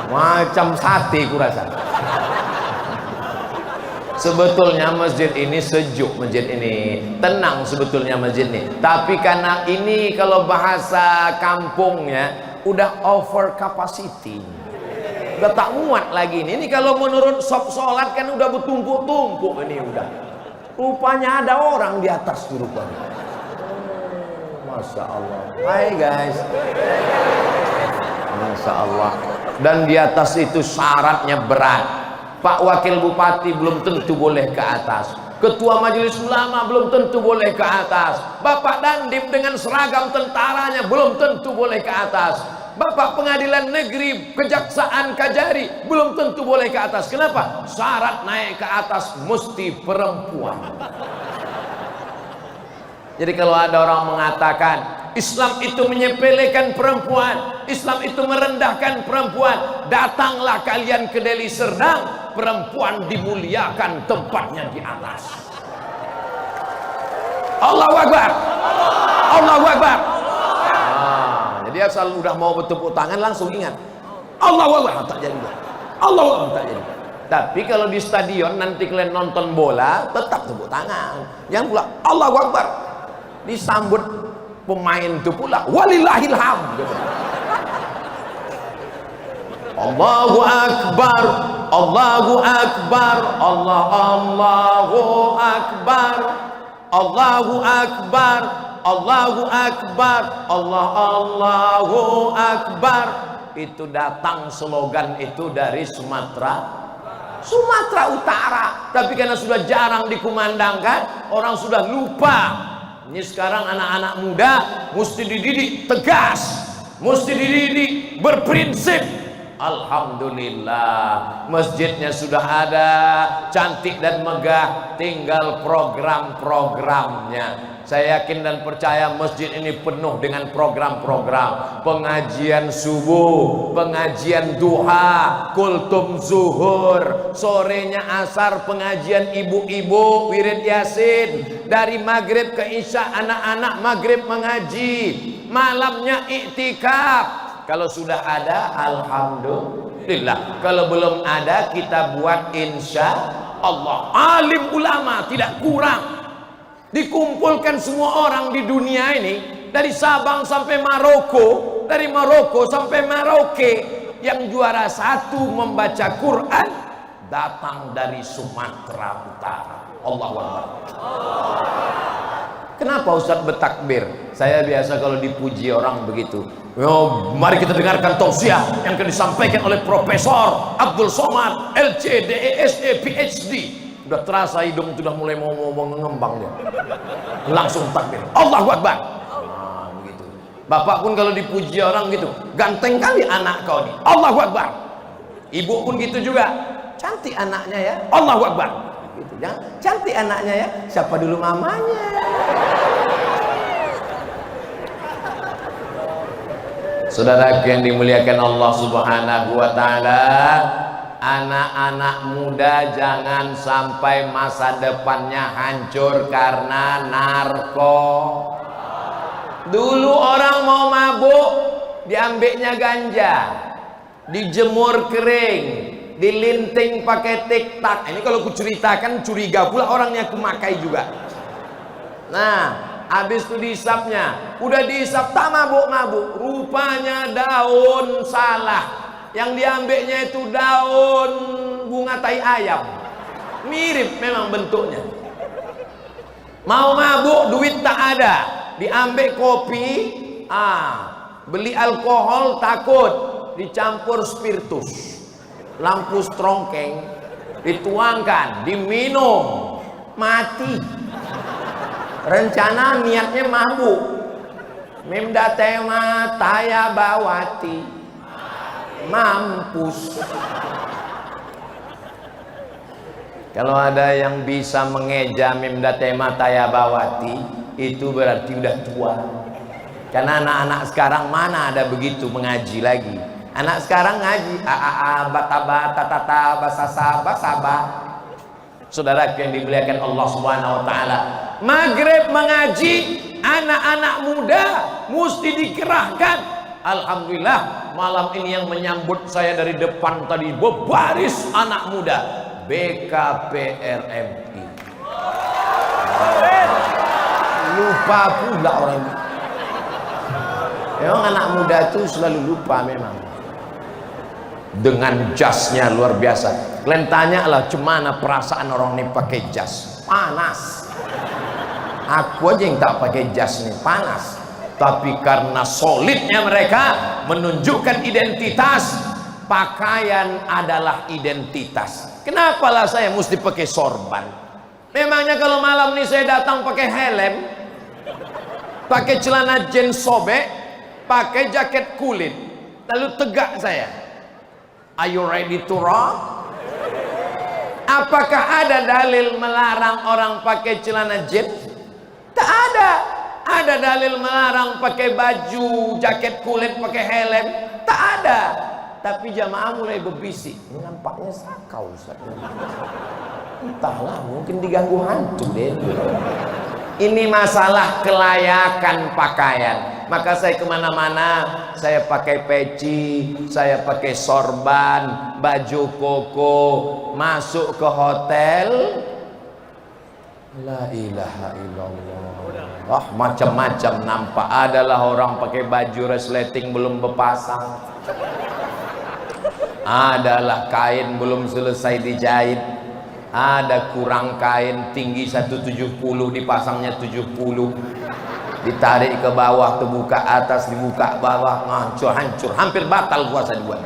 Macam sate kurasa. Sebetulnya masjid ini sejuk, masjid ini tenang sebetulnya masjid ini. Tapi karena ini kalau bahasa kampungnya udah over capacity, udah tak muat lagi ini kalau menurut sop sholat kan udah bertumpuk-tumpuk ini udah. Rupanya ada orang di atas rupanya. Masya Allah. Hai guys. Masya Allah. Dan di atas itu syaratnya berat. Pak Wakil Bupati belum tentu boleh ke atas. Ketua Majelis Ulama belum tentu boleh ke atas. Bapak Dandim dengan seragam tentaranya belum tentu boleh ke atas. Bapak Pengadilan Negeri Kejaksaan Kajari belum tentu boleh ke atas. Kenapa? Syarat naik ke atas mesti perempuan. Jadi kalau ada orang mengatakan Islam itu menyepelekan perempuan, Islam itu merendahkan perempuan, datanglah kalian ke Deli Serdang, perempuan dimuliakan tempatnya di atas. Allahu Akbar. Allahu Akbar. Jadi asal udah mau bertepuk tangan langsung ingat Allahu Akbar, tak jadi. Allahu Akbar, tak jadi. Tapi kalau di stadion nanti kalian nonton bola tetap tepuk tangan. Jangan pula Allahu Akbar disambut pemain itu pula walillahil hamd. Allahu Akbar, Allahu Akbar, Allahu Akbar, Allahu Akbar, Allahu Akbar, Allahu Akbar. Itu datang slogan itu dari Sumatera Utara. Tapi karena sudah jarang dikumandangkan, orang sudah lupa. Ini sekarang anak-anak muda mesti dididik tegas, mesti dididik berprinsip. Alhamdulillah, masjidnya sudah ada, cantik dan megah, tinggal program-programnya. Saya yakin dan percaya masjid ini penuh dengan program-program. Pengajian subuh, pengajian duha, kultum zuhur, sorenya asar pengajian ibu-ibu, wirid yasin. Dari maghrib ke isya anak-anak maghrib mengaji, malamnya iktikaf. Kalau sudah ada alhamdulillah, kalau belum ada kita buat insya Allah. Alim ulama tidak kurang. Dikumpulkan semua orang di dunia ini, dari Sabang sampai Maroko, dari Maroko sampai Merauke, yang juara satu membaca Quran datang dari Sumatera Utara. Allahu Akbar. Kenapa Ustadz bertakbir? Saya biasa kalau dipuji orang begitu. Oh, mari kita dengarkan tausiah yang akan disampaikan oleh Profesor Abdul Somad, LC, DESE, PhD. Udah terasa hidung sudah mulai mau mengembang dia. Langsung takbir. Allahu Akbar. Nah, begitu. Bapak pun kalau dipuji orang gitu, ganteng kali anak kau nih. Allahu Akbar. Ibu pun gitu juga. Cantik anaknya ya. Allahu Akbar. Gitu. Jangan cantik anaknya ya. Siapa dulu mamanya? Saudara yang dimuliakan Allah Subhanahu wa taala, anak-anak muda jangan sampai masa depannya hancur karena narko. Dulu orang mau mabuk, diambilnya ganja, dijemur kering, dilinting pakai tiktak. Ini kalau kuceritakan curiga pula orangnya kumakai juga. Nah, habis itu dihisapnya, udah dihisap tak mabuk-mabuk, rupanya daun salah. Yang diambilnya itu daun bunga tai ayam. Mirip memang bentuknya. Mau mabuk duit tak ada, diambil kopi, beli alkohol takut, dicampur spiritus, lampu strongkeng, dituangkan, diminum, mati. Rencana niatnya mabuk. Mimda tema taya bawati, mampus. Kalau ada yang bisa mengeja Mimda tema taya bawati, itu berarti udah tua. Karena anak-anak sekarang mana ada begitu mengaji lagi. Anak sekarang ngaji bataba tatata basasa basaba. Saudara yang dimuliakan Allah Subhanahu wa taala, maghrib mengaji, anak-anak muda mesti dikerahkan. Alhamdulillah, malam ini yang menyambut saya dari depan tadi berbaris anak muda BKPRMI. Lupa pula orang. Memang anak muda itu selalu lupa memang. Dengan jasnya luar biasa. Kalian tanyalah cemana perasaan orang ini pakai jas. Panas. Aku aja yang tak pakai jas nih, panas. Tapi karena solidnya mereka menunjukkan identitas, pakaian adalah identitas. Kenapalah saya mesti pakai sorban? Memangnya kalau malam ini saya datang pakai helm, pakai celana jeans sobek, pakai jaket kulit, lalu tegak saya. Are you ready to rock? Apakah ada dalil melarang orang pakai celana jeans? Tak ada. Ada dalil melarang pakai baju, jaket kulit, pakai helm? Tak ada. Tapi jamaah mulai berbisik. Ini nampaknya sakau, Ustaz. Entahlah, mungkin diganggu hantu deh. Ini masalah kelayakan pakaian. Maka saya kemana-mana, saya pakai peci, saya pakai sorban, baju koko, masuk ke hotel, la ilaha illallah, macam-macam nampak. Adalah orang pakai baju resleting belum berpasang, adalah kain belum selesai dijahit, ada kurang kain tinggi 170 dipasangnya 70, ditarik ke bawah terbuka atas, dibuka bawah, hancur, hampir batal puasa dua.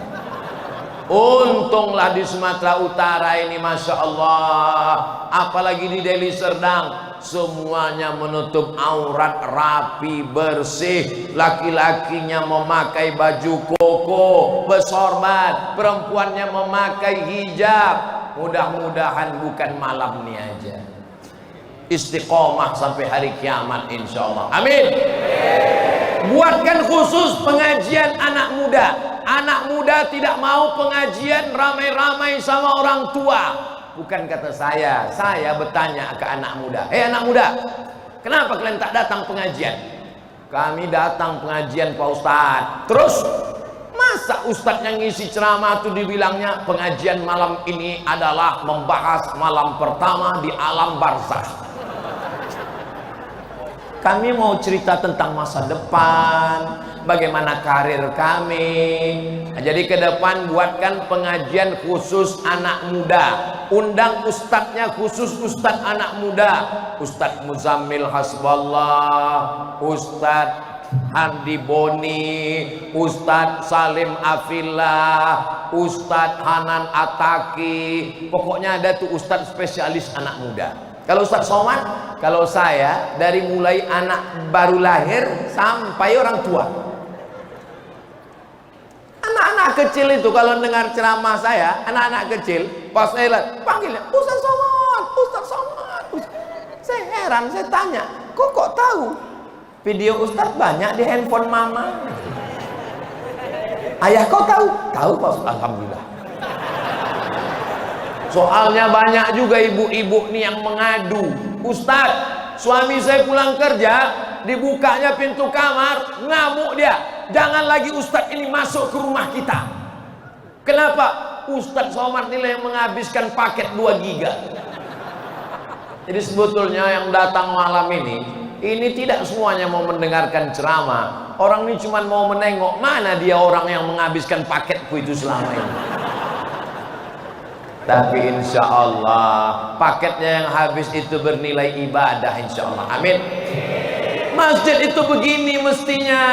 Untunglah di Sumatera Utara ini Masya Allah, apalagi di Deli Serdang, semuanya menutup aurat, rapi, bersih. Laki-lakinya memakai baju koko, bersorban, perempuannya memakai hijab. Mudah-mudahan bukan malam ini aja, istiqomah sampai hari kiamat insyaallah. Amin. Buatkan khusus pengajian anak muda. Anak muda tidak mau pengajian ramai-ramai sama orang tua. Bukan kata saya bertanya ke anak muda. Hei anak muda, kenapa kalian tak datang pengajian? Kami datang pengajian Pak Ustadz. Terus masa Ustadz yang ngisi ceramah itu dibilangnya pengajian malam ini adalah membahas malam pertama di alam barzakh. Kami mau cerita tentang masa depan, bagaimana karir kami. Jadi ke depan buatkan pengajian khusus anak muda. Undang ustadznya khusus ustadz anak muda. Ustadz Muzammil Hasballah, Ustadz Handi Boni, Ustadz Salim Afillah, Ustadz Hanan Ataki. Pokoknya ada tuh ustadz spesialis anak muda. Kalau Ustadz Somad, kalau saya dari mulai anak baru lahir sampai orang tua. Anak-anak kecil itu kalau dengar ceramah saya, anak-anak kecil, pas saya lihat, panggilnya Ustadz Somad, Ustadz Somad. Saya heran, saya tanya, kok tahu? Video Ustadz banyak di handphone mama. Ayah kau tahu? Tahu Pak Ustadz, alhamdulillah. Soalnya banyak juga ibu-ibu nih yang mengadu, Ustadz, suami saya pulang kerja, dibukanya pintu kamar, ngamuk dia. Jangan lagi Ustadz ini masuk ke rumah kita. Kenapa? Ustadz Somad nilai yang menghabiskan paket 2 giga. Jadi sebetulnya yang datang malam ini tidak semuanya mau mendengarkan ceramah. Orang ini cuma mau menengok mana dia orang yang menghabiskan paketku itu selama ini. Tapi insya Allah paketnya yang habis itu bernilai ibadah insya Allah. Amin. Masjid itu begini mestinya,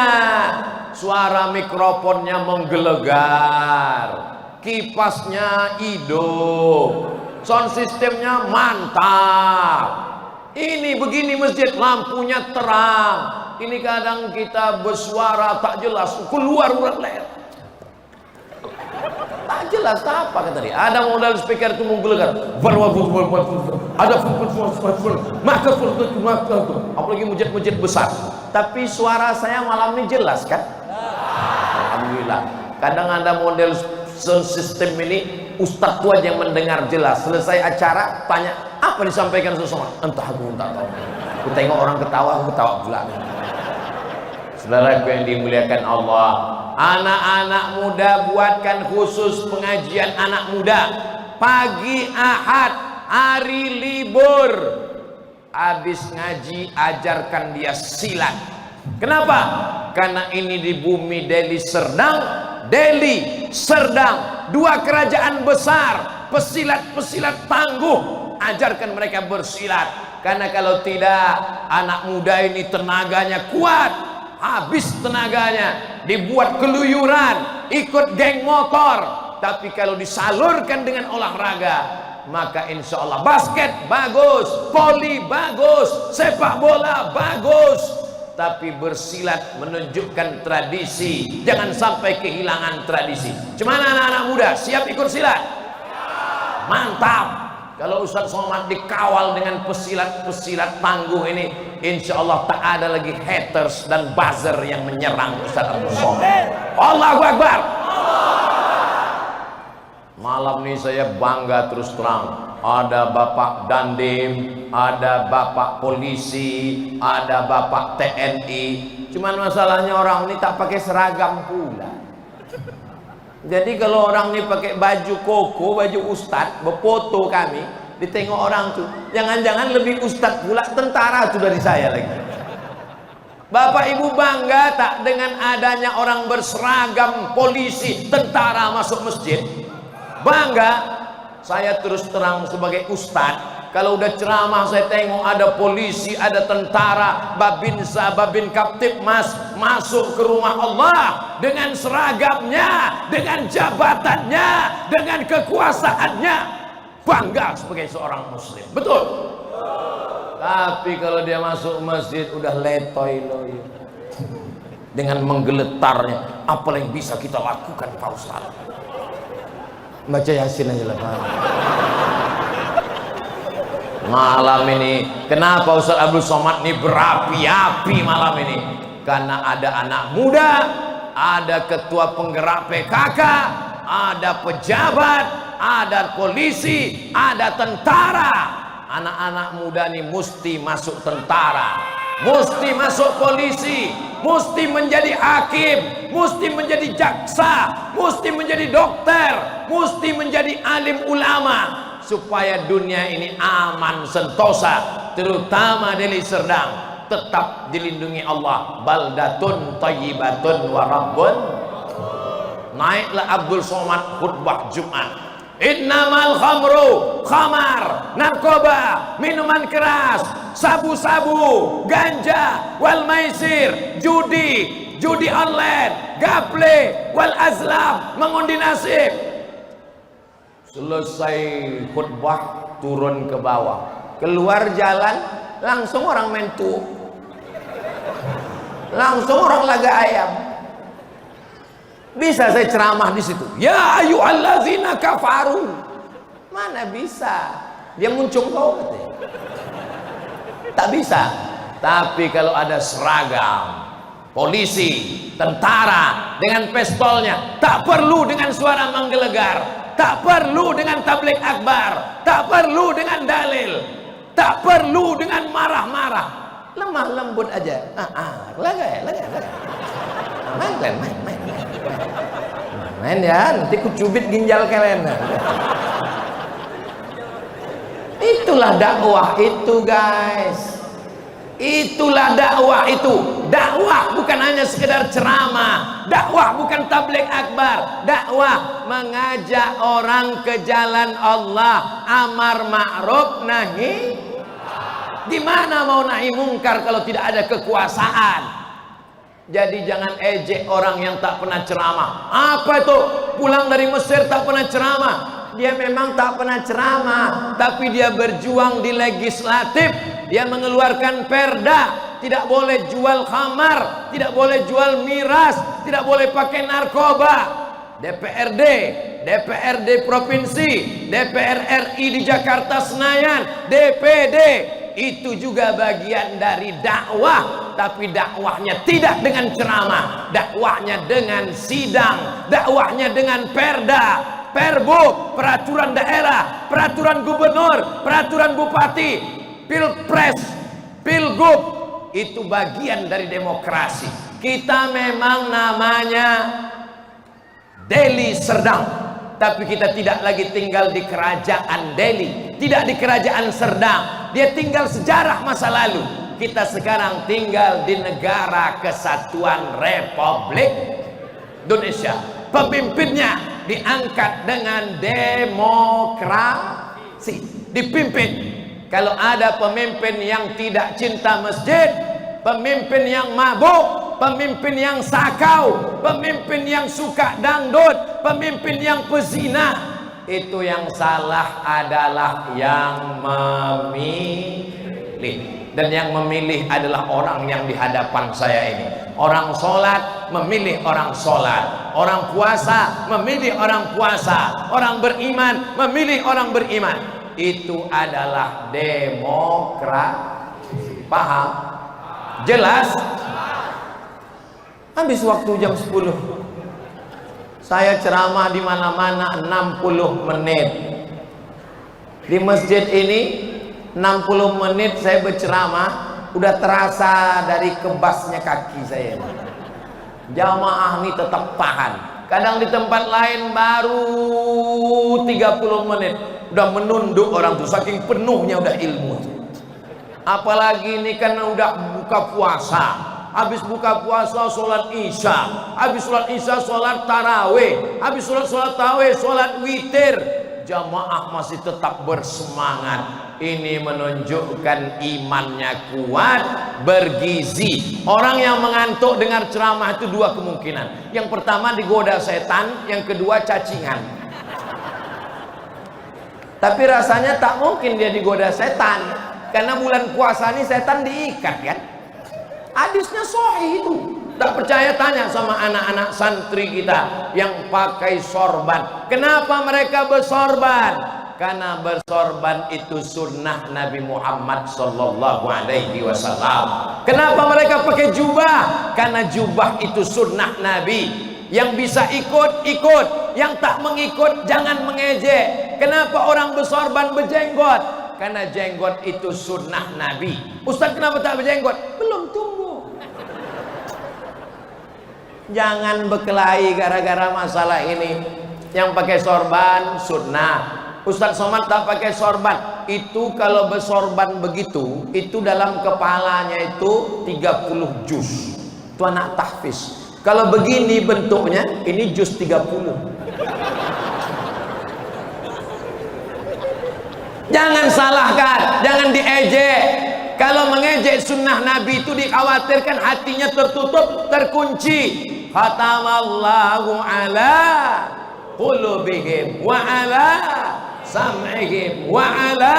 suara mikrofonnya menggelegar, kipasnya hidup, sound systemnya mantap. Ini begini masjid, lampunya terang. Ini kadang kita bersuara tak jelas, keluar urat leher. Tak jelas apa kata dia. Ada modal speaker itu menggelegar. Ada apalagi masjid-masjid besar. Tapi suara saya malam ini jelas kan? Alhamdulillah. Kadang ada model sound system ini ustadz tua yang mendengar jelas. Selesai acara tanya apa disampaikan seseorang. Entah aku tak tahu. Aku tengok orang ketawa, aku ketawa pula. Saudaraku yang dimuliakan Allah, anak-anak muda buatkan khusus pengajian anak muda. Pagi Ahad, hari libur, habis ngaji ajarkan dia silat. Kenapa? karena ini di bumi Delhi Serdang, dua kerajaan besar, pesilat-pesilat tangguh. Ajarkan mereka bersilat, karena kalau tidak anak muda ini tenaganya kuat, habis tenaganya dibuat keluyuran, ikut geng motor. Tapi kalau disalurkan dengan olahraga, maka insya Allah basket bagus, voli bagus, sepak bola bagus. Tapi bersilat menunjukkan tradisi, jangan sampai kehilangan tradisi. Cuman anak-anak muda siap ikut silat? Mantap. Kalau Ustaz Somad dikawal dengan pesilat-pesilat tangguh ini, insya Allah tak ada lagi haters dan buzzer yang menyerang Ustaz Abdul Somad. Allahu Akbar. Malam ini saya bangga terus terang, ada Bapak Dandim, ada Bapak Polisi, ada Bapak TNI. Cuman masalahnya orang ini tak pakai seragam pula. Jadi kalau orang ini pakai baju koko, baju ustadz, berfoto kami, ditengok orang tuh, jangan-jangan lebih ustadz pula, tentara tuh dari saya lagi. Bapak Ibu bangga tak dengan adanya orang berseragam polisi, tentara masuk masjid? Bangga. Saya terus terang sebagai ustadz, kalau udah ceramah saya tengok ada polisi, ada tentara, babinsa, babin kaptipmas masuk ke rumah Allah dengan seragamnya, dengan jabatannya, dengan kekuasaannya, bangga sebagai seorang muslim. Betul. Tapi kalau dia masuk masjid udah letoy loy, dengan menggeletarnya, apa yang bisa kita lakukan Pak Ustaz? Baca Yasin aja lah Pak. Malam ini kenapa Ustaz Abdul Somad ini berapi-api malam ini? Karena ada anak muda, ada ketua penggerak PKK, ada pejabat, ada polisi, ada tentara. Anak-anak muda ini mesti masuk tentara, mesti masuk polisi, mesti menjadi hakim, mesti menjadi jaksa, mesti menjadi dokter, mesti menjadi alim ulama, supaya dunia ini aman sentosa, terutama Delhi Serdang tetap dilindungi Allah. Baldatun thayyibatun wa rabbun. Naiklah Abdul Somad khutbah Jumat, innamal khamru, khamar, narkoba, minuman keras, sabu-sabu, ganja, wal maisir, judi online, gaple, wal azlam, mengundi nasib. Selesai khutbah turun ke bawah, keluar jalan langsung orang main tuh, langsung orang laga ayam. Bisa saya ceramah di situ, ya ayyuhallazina kafaru? Mana bisa, dia muncung kau katanya. Tak bisa. Tapi kalau ada seragam polisi, tentara dengan pistolnya, tak perlu dengan suara menggelegar, tak perlu dengan tablik akbar, tak perlu dengan dalil, tak perlu dengan marah-marah, lemah lembut aja. Laga. Main ya, nanti ku cubit ginjal kalian. Itulah dakwah itu guys, itulah dakwah itu. Dakwah bukan hanya sekedar ceramah, dakwah bukan tabligh akbar, dakwah mengajak orang ke jalan Allah, amar ma'ruf nahi. Gimana mau nahi mungkar kalau tidak ada kekuasaan? Jadi jangan ejek orang yang tak pernah ceramah. Apa itu? Pulang dari Mesir tak pernah ceramah. Dia memang tak pernah ceramah, tapi dia berjuang di legislatif. Dia mengeluarkan perda, tidak boleh jual khamar, tidak boleh jual miras, tidak boleh pakai narkoba. DPRD provinsi, DPR RI di Jakarta Senayan, DPD, itu juga bagian dari dakwah. Tapi dakwahnya tidak dengan ceramah, dakwahnya dengan sidang, dakwahnya dengan perda, perbuk, peraturan daerah, peraturan gubernur, peraturan bupati, pilpres, pilgub. Itu bagian dari demokrasi. Kita memang namanya Delhi Serdang, tapi kita tidak lagi tinggal di kerajaan Delhi, tidak di kerajaan Serdang. Dia tinggal sejarah masa lalu. kita sekarang tinggal di negara kesatuan Republik Indonesia. Pemimpinnya diangkat dengan demokrasi, dipimpin. Kalau ada pemimpin yang tidak cinta masjid, pemimpin yang mabuk, pemimpin yang sakau, pemimpin yang suka dangdut, pemimpin yang pezina, itu yang salah adalah yang memilih. Dan yang memilih adalah orang yang di hadapan saya ini. Orang sholat memilih orang sholat, orang puasa memilih orang puasa, orang beriman memilih orang beriman. Itu adalah demokrasi. Paham? Jelas? Habis waktu jam 10, saya ceramah di mana-mana 60 menit. Di masjid ini 60 menit saya berceramah, udah terasa dari kebasnya kaki saya. Jamaah ini tetap tahan. Kadang di tempat lain baru 30 menit udah menunduk orang tuh, saking penuhnya udah ilmu. Apalagi ini kan udah buka puasa. Habis buka puasa sholat isya, habis sholat isya sholat tarawih, habis sholat tarawih sholat witir. Jamaah masih tetap bersemangat. Ini menunjukkan imannya kuat, bergizi. Orang yang mengantuk dengar ceramah itu dua kemungkinan. Yang pertama digoda setan, yang kedua cacingan. Tapi rasanya tak mungkin dia digoda setan, karena bulan puasa ini setan diikat kan. Hadisnya sahih itu. Tak percaya tanya sama anak-anak santri kita yang pakai sorban. Kenapa mereka bersorban? Karena bersorban itu sunnah Nabi Muhammad sallallahu alaihi wasallam. Kenapa mereka pakai jubah? Karena jubah itu sunnah Nabi. Yang bisa ikut, ikut. Yang tak mengikut, jangan mengejek. Kenapa orang bersorban berjenggot? Karena jenggot itu sunnah Nabi. Ustaz, kenapa tak berjenggot? Belum tumbuh. Jangan berkelahi gara-gara masalah ini. Yang pakai sorban sunnah. Ustaz Somad tak pakai sorban. Itu kalau bersorban begitu, itu dalam kepalanya itu 30 juz. Itu anak tahfiz. Kalau begini bentuknya, ini juz 30. Jangan salahkan, jangan diejek. Kalau mengejek sunnah Nabi itu dikhawatirkan hatinya tertutup, terkunci. Khatamallahu ala qulubihim wa ala sam'ihim wa ala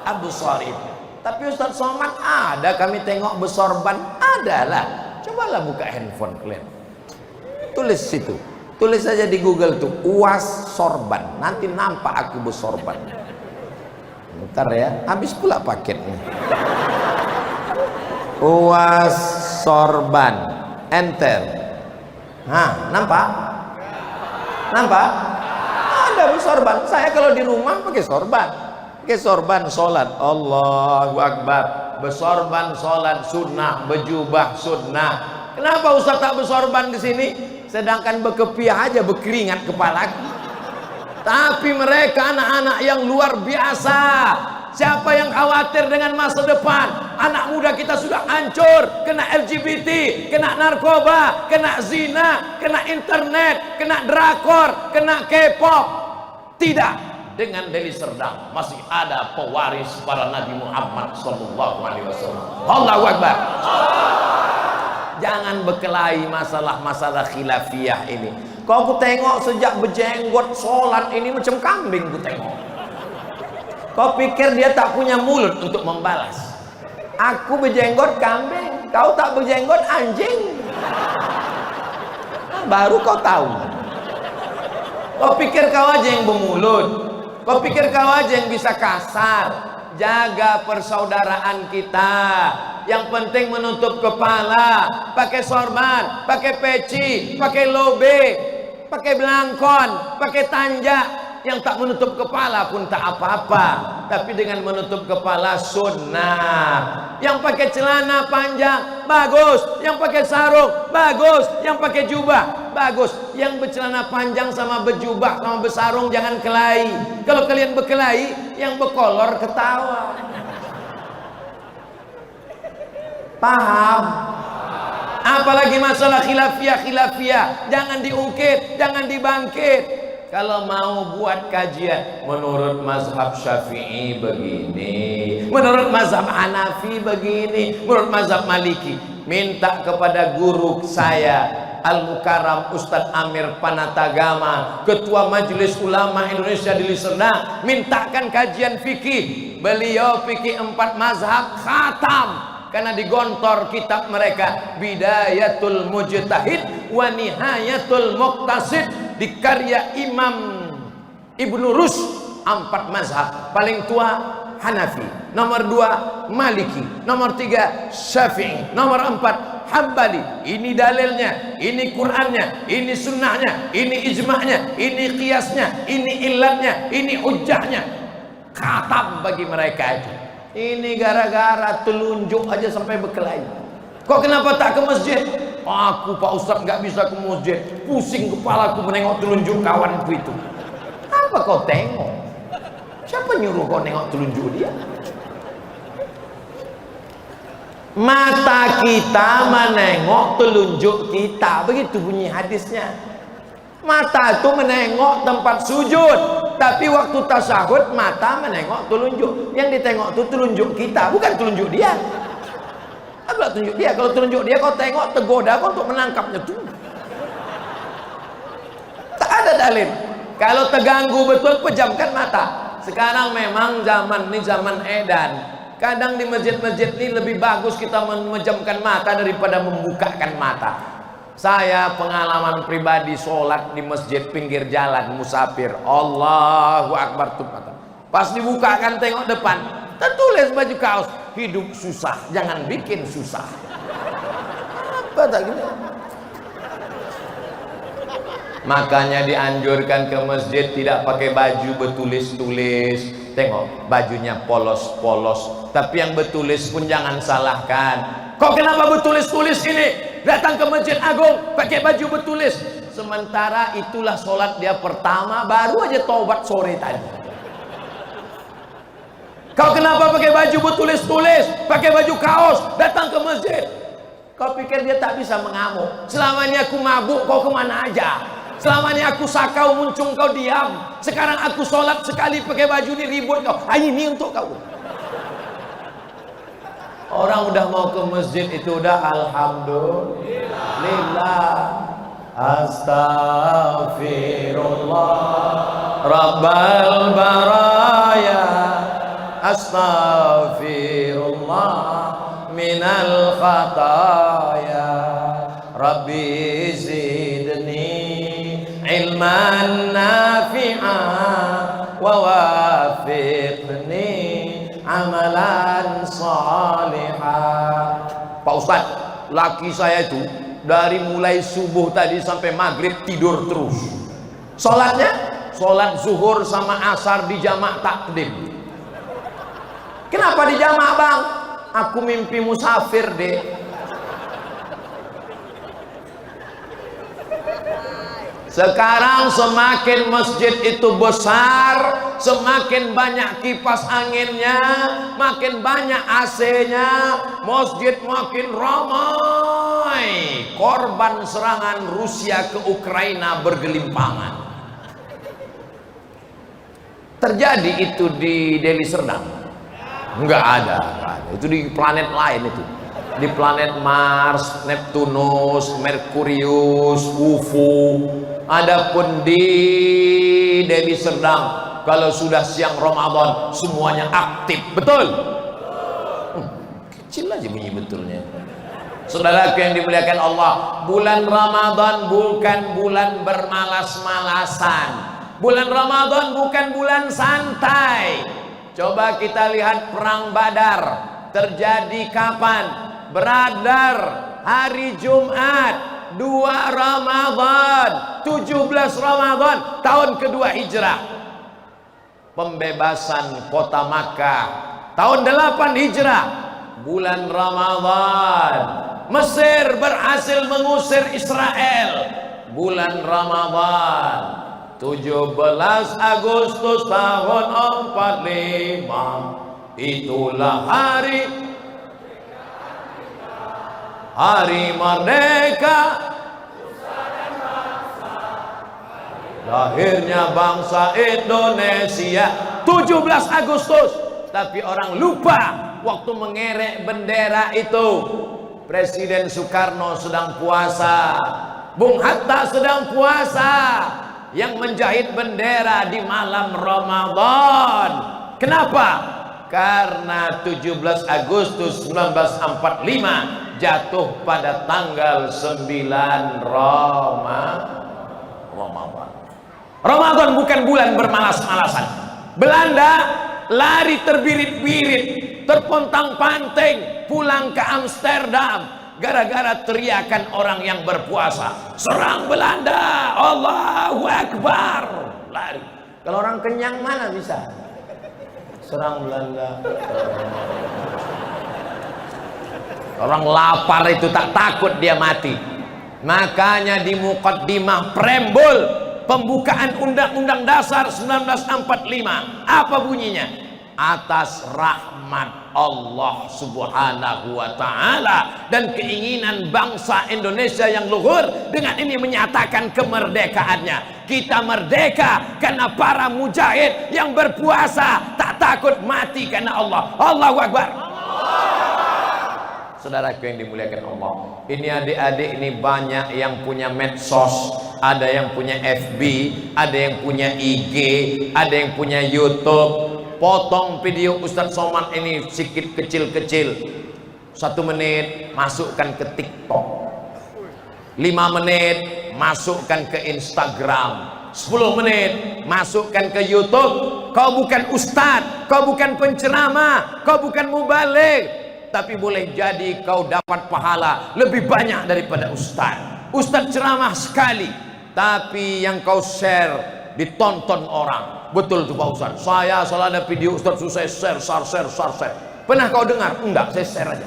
absarihim. Tapi Ustaz Somad ada kami tengok bersorban, adalah. Cobalah buka handphone kalian. Tulis situ. Tulis saja di Google tuh UAS sorban. Nanti nampak aku bersorban. Bentar ya, habis pula paketnya. UAS sorban. Enter. Nah, nampak? Nampak? Ada bersorban. Saya kalau di rumah pakai sorban. Pakai sorban sholat. Allahu Akbar. Bersorban sholat sunnah, berjubah sunnah. Kenapa Ustaz tak bersorban di sini? Sedangkan berkepiah aja berkeringat kepalaku. Tapi mereka anak-anak yang luar biasa. Siapa yang khawatir dengan masa depan? Anak muda kita sudah hancur, kena LGBT, kena narkoba, kena zina, kena internet, kena drakor, kena K-pop. Tidak, dengan Deli Serdang masih ada pewaris para Nabi Muhammad SAW. Allahu Akbar. Jangan berkelahi masalah-masalah khilafiyah ini. Kau aku tengok sejak berjenggot sholat ini macam kambing ku tengok. Kau pikir dia tak punya mulut untuk membalas? Aku berjenggot kambing, kau tak berjenggot anjing. Baru kau tahu. Kau pikir kau aja yang bermulut. Kau pikir kau aja yang bisa kasar. Jaga persaudaraan kita. Yang penting menutup kepala, pakai sorban, pakai peci, pakai lobe, pakai belangkon, pakai tanjak. Yang tak menutup kepala pun tak apa-apa, tapi dengan menutup kepala sunnah. Yang pakai celana panjang bagus, yang pakai sarung bagus, yang pakai jubah bagus. Yang bercelana panjang sama berjubah sama bersarung jangan kelahi. Kalau kalian berkelahi, yang berkolor ketawa. Paham? Apalagi masalah khilafiyah, jangan diungkit, jangan dibangkit. Kalau mau buat kajian, menurut mazhab Syafi'i begini, menurut mazhab Hanafi begini, menurut mazhab Maliki, minta kepada guru saya Al-Mukarram Ustadz Amir Panatagama, Ketua Majelis Ulama Indonesia di Liserdang, mintakan kajian fikih. Beliau fikih 4 mazhab khatam, karena digontor kitab mereka Bidayatul Mujtahid wa Nihayatul Muqtasid, di karya Imam Ibnu Rus. 4 mazhab, paling tua Hanafi, nomor 2 Maliki, nomor 3 Syafi'i, nomor 4 Hambali. Ini dalilnya, ini Qur'annya, ini sunnahnya, ini ijma'nya, ini qiyasnya, ini illatnya, ini hujjahnya. Khatam bagi mereka itu. Ini gara-gara telunjuk aja sampai berkelahi. Kok kenapa tak ke masjid? Aku Pak Ustadz nggak bisa ke masjid, pusing kepalaku menengok telunjuk kawanku itu. Apa kau tengok? Siapa nyuruh kau nengok telunjuk dia? Mata kita menengok telunjuk kita, begitu bunyi hadisnya. Mata itu menengok tempat sujud, tapi waktu tasyahud mata menengok telunjuk. Yang ditengok itu telunjuk kita, bukan telunjuk dia. Apa telunjuk dia? Kalau telunjuk dia kau tengok, tergoda kau untuk menangkapnya tuh. Tak ada dalil. Kalau terganggu betul, pejamkan mata. Sekarang memang zaman ini zaman edan. Kadang di masjid-masjid ini lebih bagus kita memejamkan mata daripada membukakan mata. Saya pengalaman pribadi sholat di masjid pinggir jalan musafir, Allahu Akbar tuh mata. Pas dibukakan tengok depan, tertulis baju kaos, hidup susah, jangan bikin susah. Apa tak gitu? Makanya dianjurkan ke masjid tidak pakai baju bertulis-tulis. Tengok bajunya polos-polos, tapi yang bertulis pun jangan salahkan. Kok kenapa bertulis-tulis ini? Datang ke Masjid Agung pakai baju bertulis, sementara itulah sholat dia pertama, baru aja taubat sore tadi. Kau kenapa pakai baju bertulis-tulis, pakai baju kaos, datang ke masjid? Kau pikir dia tak bisa mengamuk? Selama ini aku mabuk, kau kemana aja? Selama ini aku sakau muncung, kau diam. Sekarang aku sholat sekali pakai baju ini ribut kau. Ini untuk kau. Orang udah mau ke masjid itu udah alhamdulillah, astaghfirullah, rabbal baraya, astaghfirullah minal khataya, rabbi zidni ilman nafi'an wa wafiqni amalan salihah. Pak Ustadz, laki saya itu dari mulai subuh tadi sampai maghrib tidur terus. Sholatnya, sholat zuhur sama asar di jamak takdim. Kenapa di jamak bang? Aku mimpi musafir deh. Sekarang semakin masjid itu besar, semakin banyak kipas anginnya, makin banyak AC-nya, masjid makin ramai. Korban serangan Rusia ke Ukraina bergelimpangan. Terjadi itu di Deli Serdang? Enggak ada. Itu di planet lain itu. Di planet Mars, Neptunus, Merkurius, UFO. Adapun di Deli Serdang, kalau sudah siang Ramadan semuanya aktif, betul? Kecil aja bunyi betulnya. Saudaraku yang dimuliakan Allah, bulan Ramadan bukan bulan bermalas-malasan. Bulan Ramadan bukan bulan santai. Coba kita lihat perang Badar terjadi kapan? Beradar hari Jumat 2 Ramadan 17 Ramadan tahun kedua hijrah. Pembebasan kota Makkah tahun 8 hijrah bulan Ramadan. Mesir berhasil mengusir Israel bulan Ramadan 17 Agustus tahun 45. Itulah hari hari merdeka, lahirnya bangsa Indonesia. 17 Agustus. Tapi orang lupa waktu mengerek bendera itu Presiden Soekarno sedang puasa, Bung Hatta sedang puasa, yang menjahit bendera di malam Ramadan. Kenapa? Karena 17 Agustus 1945 jatuh pada tanggal 9 Ramadan. Ramadan bukan bulan bermalas-malasan. Belanda lari terbirit-birit, terpontang-panting pulang ke Amsterdam gara-gara teriakan orang yang berpuasa. Serang Belanda, Allahu Akbar, lari. Kalau orang kenyang mana bisa? Serang Belanda. Orang lapar itu tak takut dia mati. Makanya di Muqaddimah Preambul pembukaan Undang-Undang Dasar 1945 apa bunyinya? Atas rahmat Allah Subhanahu wa Ta'ala dan keinginan bangsa Indonesia yang luhur, dengan ini menyatakan kemerdekaannya. Kita merdeka karena para mujahid yang berpuasa, tak takut mati karena Allah. Allahu Akbar. Saudaraku yang dimuliakan Allah, ini adik-adik ini banyak yang punya medsos, ada yang punya FB, ada yang punya IG, ada yang punya YouTube. Potong video Ustadz Somad ini sedikit kecil-kecil, 1 menit masukkan ke TikTok, 5 menit masukkan ke Instagram, 10 menit masukkan ke YouTube. Kau bukan ustadz, kau bukan penceramah, kau bukan mubaligh, tapi boleh jadi kau dapat pahala lebih banyak daripada ustadz. Ustadz ceramah sekali, tapi yang kau share ditonton orang. Betul tuh Pak Ustadz, saya salah ada video Ustadz saya share. Pernah kau dengar? Enggak, saya share aja.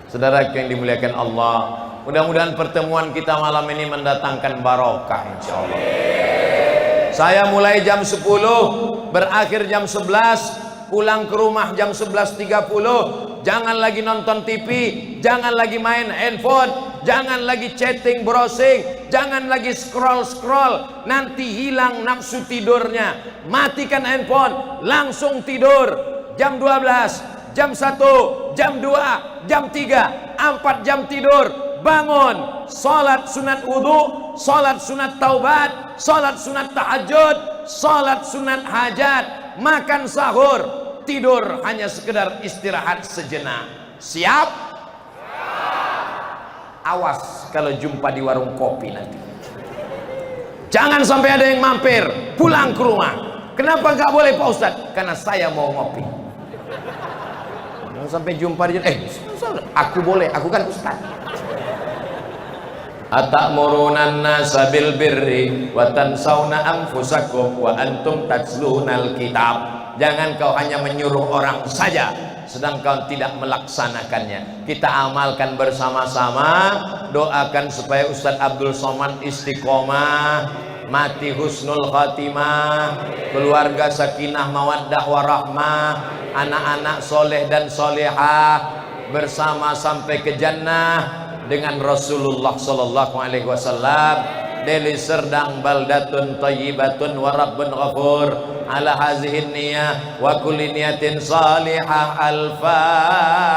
Saudara yang dimuliakan Allah, mudah-mudahan pertemuan kita malam ini mendatangkan barokah insyaallah. Saya mulai jam 10, berakhir jam 11, pulang ke rumah jam 11.30. Jangan lagi nonton TV, jangan lagi main handphone, jangan lagi chatting, browsing, jangan lagi scroll, nanti hilang nafsu tidurnya. Matikan handphone, langsung tidur. Jam 12, jam 1, jam 2, jam 3, 4 jam tidur. Bangun, salat sunat wudu, salat sunat taubat, salat sunat tahajud, salat sunat hajat, makan sahur, tidur hanya sekedar istirahat sejenak. Siap? Awas kalau jumpa di warung kopi nanti. Jangan sampai ada yang mampir pulang ke rumah. Kenapa nggak boleh Pak Ustadz? Karena saya mau ngopi. Jangan sampai jumpa di aku boleh, aku kan Ustadz. Atamuruna nasa bil birri wa tansawna anfusakum wa antum tatlunal kitab. Jangan kau hanya menyuruh orang saja sedang kau tidak melaksanakannya. Kita amalkan bersama-sama. Doakan supaya Ustadz Abdul Somad istiqomah, mati husnul khatimah, keluarga sakinah mawaddah warahmah, anak-anak soleh dan solehah bersama sampai ke jannah dengan Rasulullah sallallahu alaihi wasallam. Deli Serdang baldatun thayyibatun wa rabbun ghafur. Ala hazihin niyah wa kulli niyatin salihah. Al-Fatihah.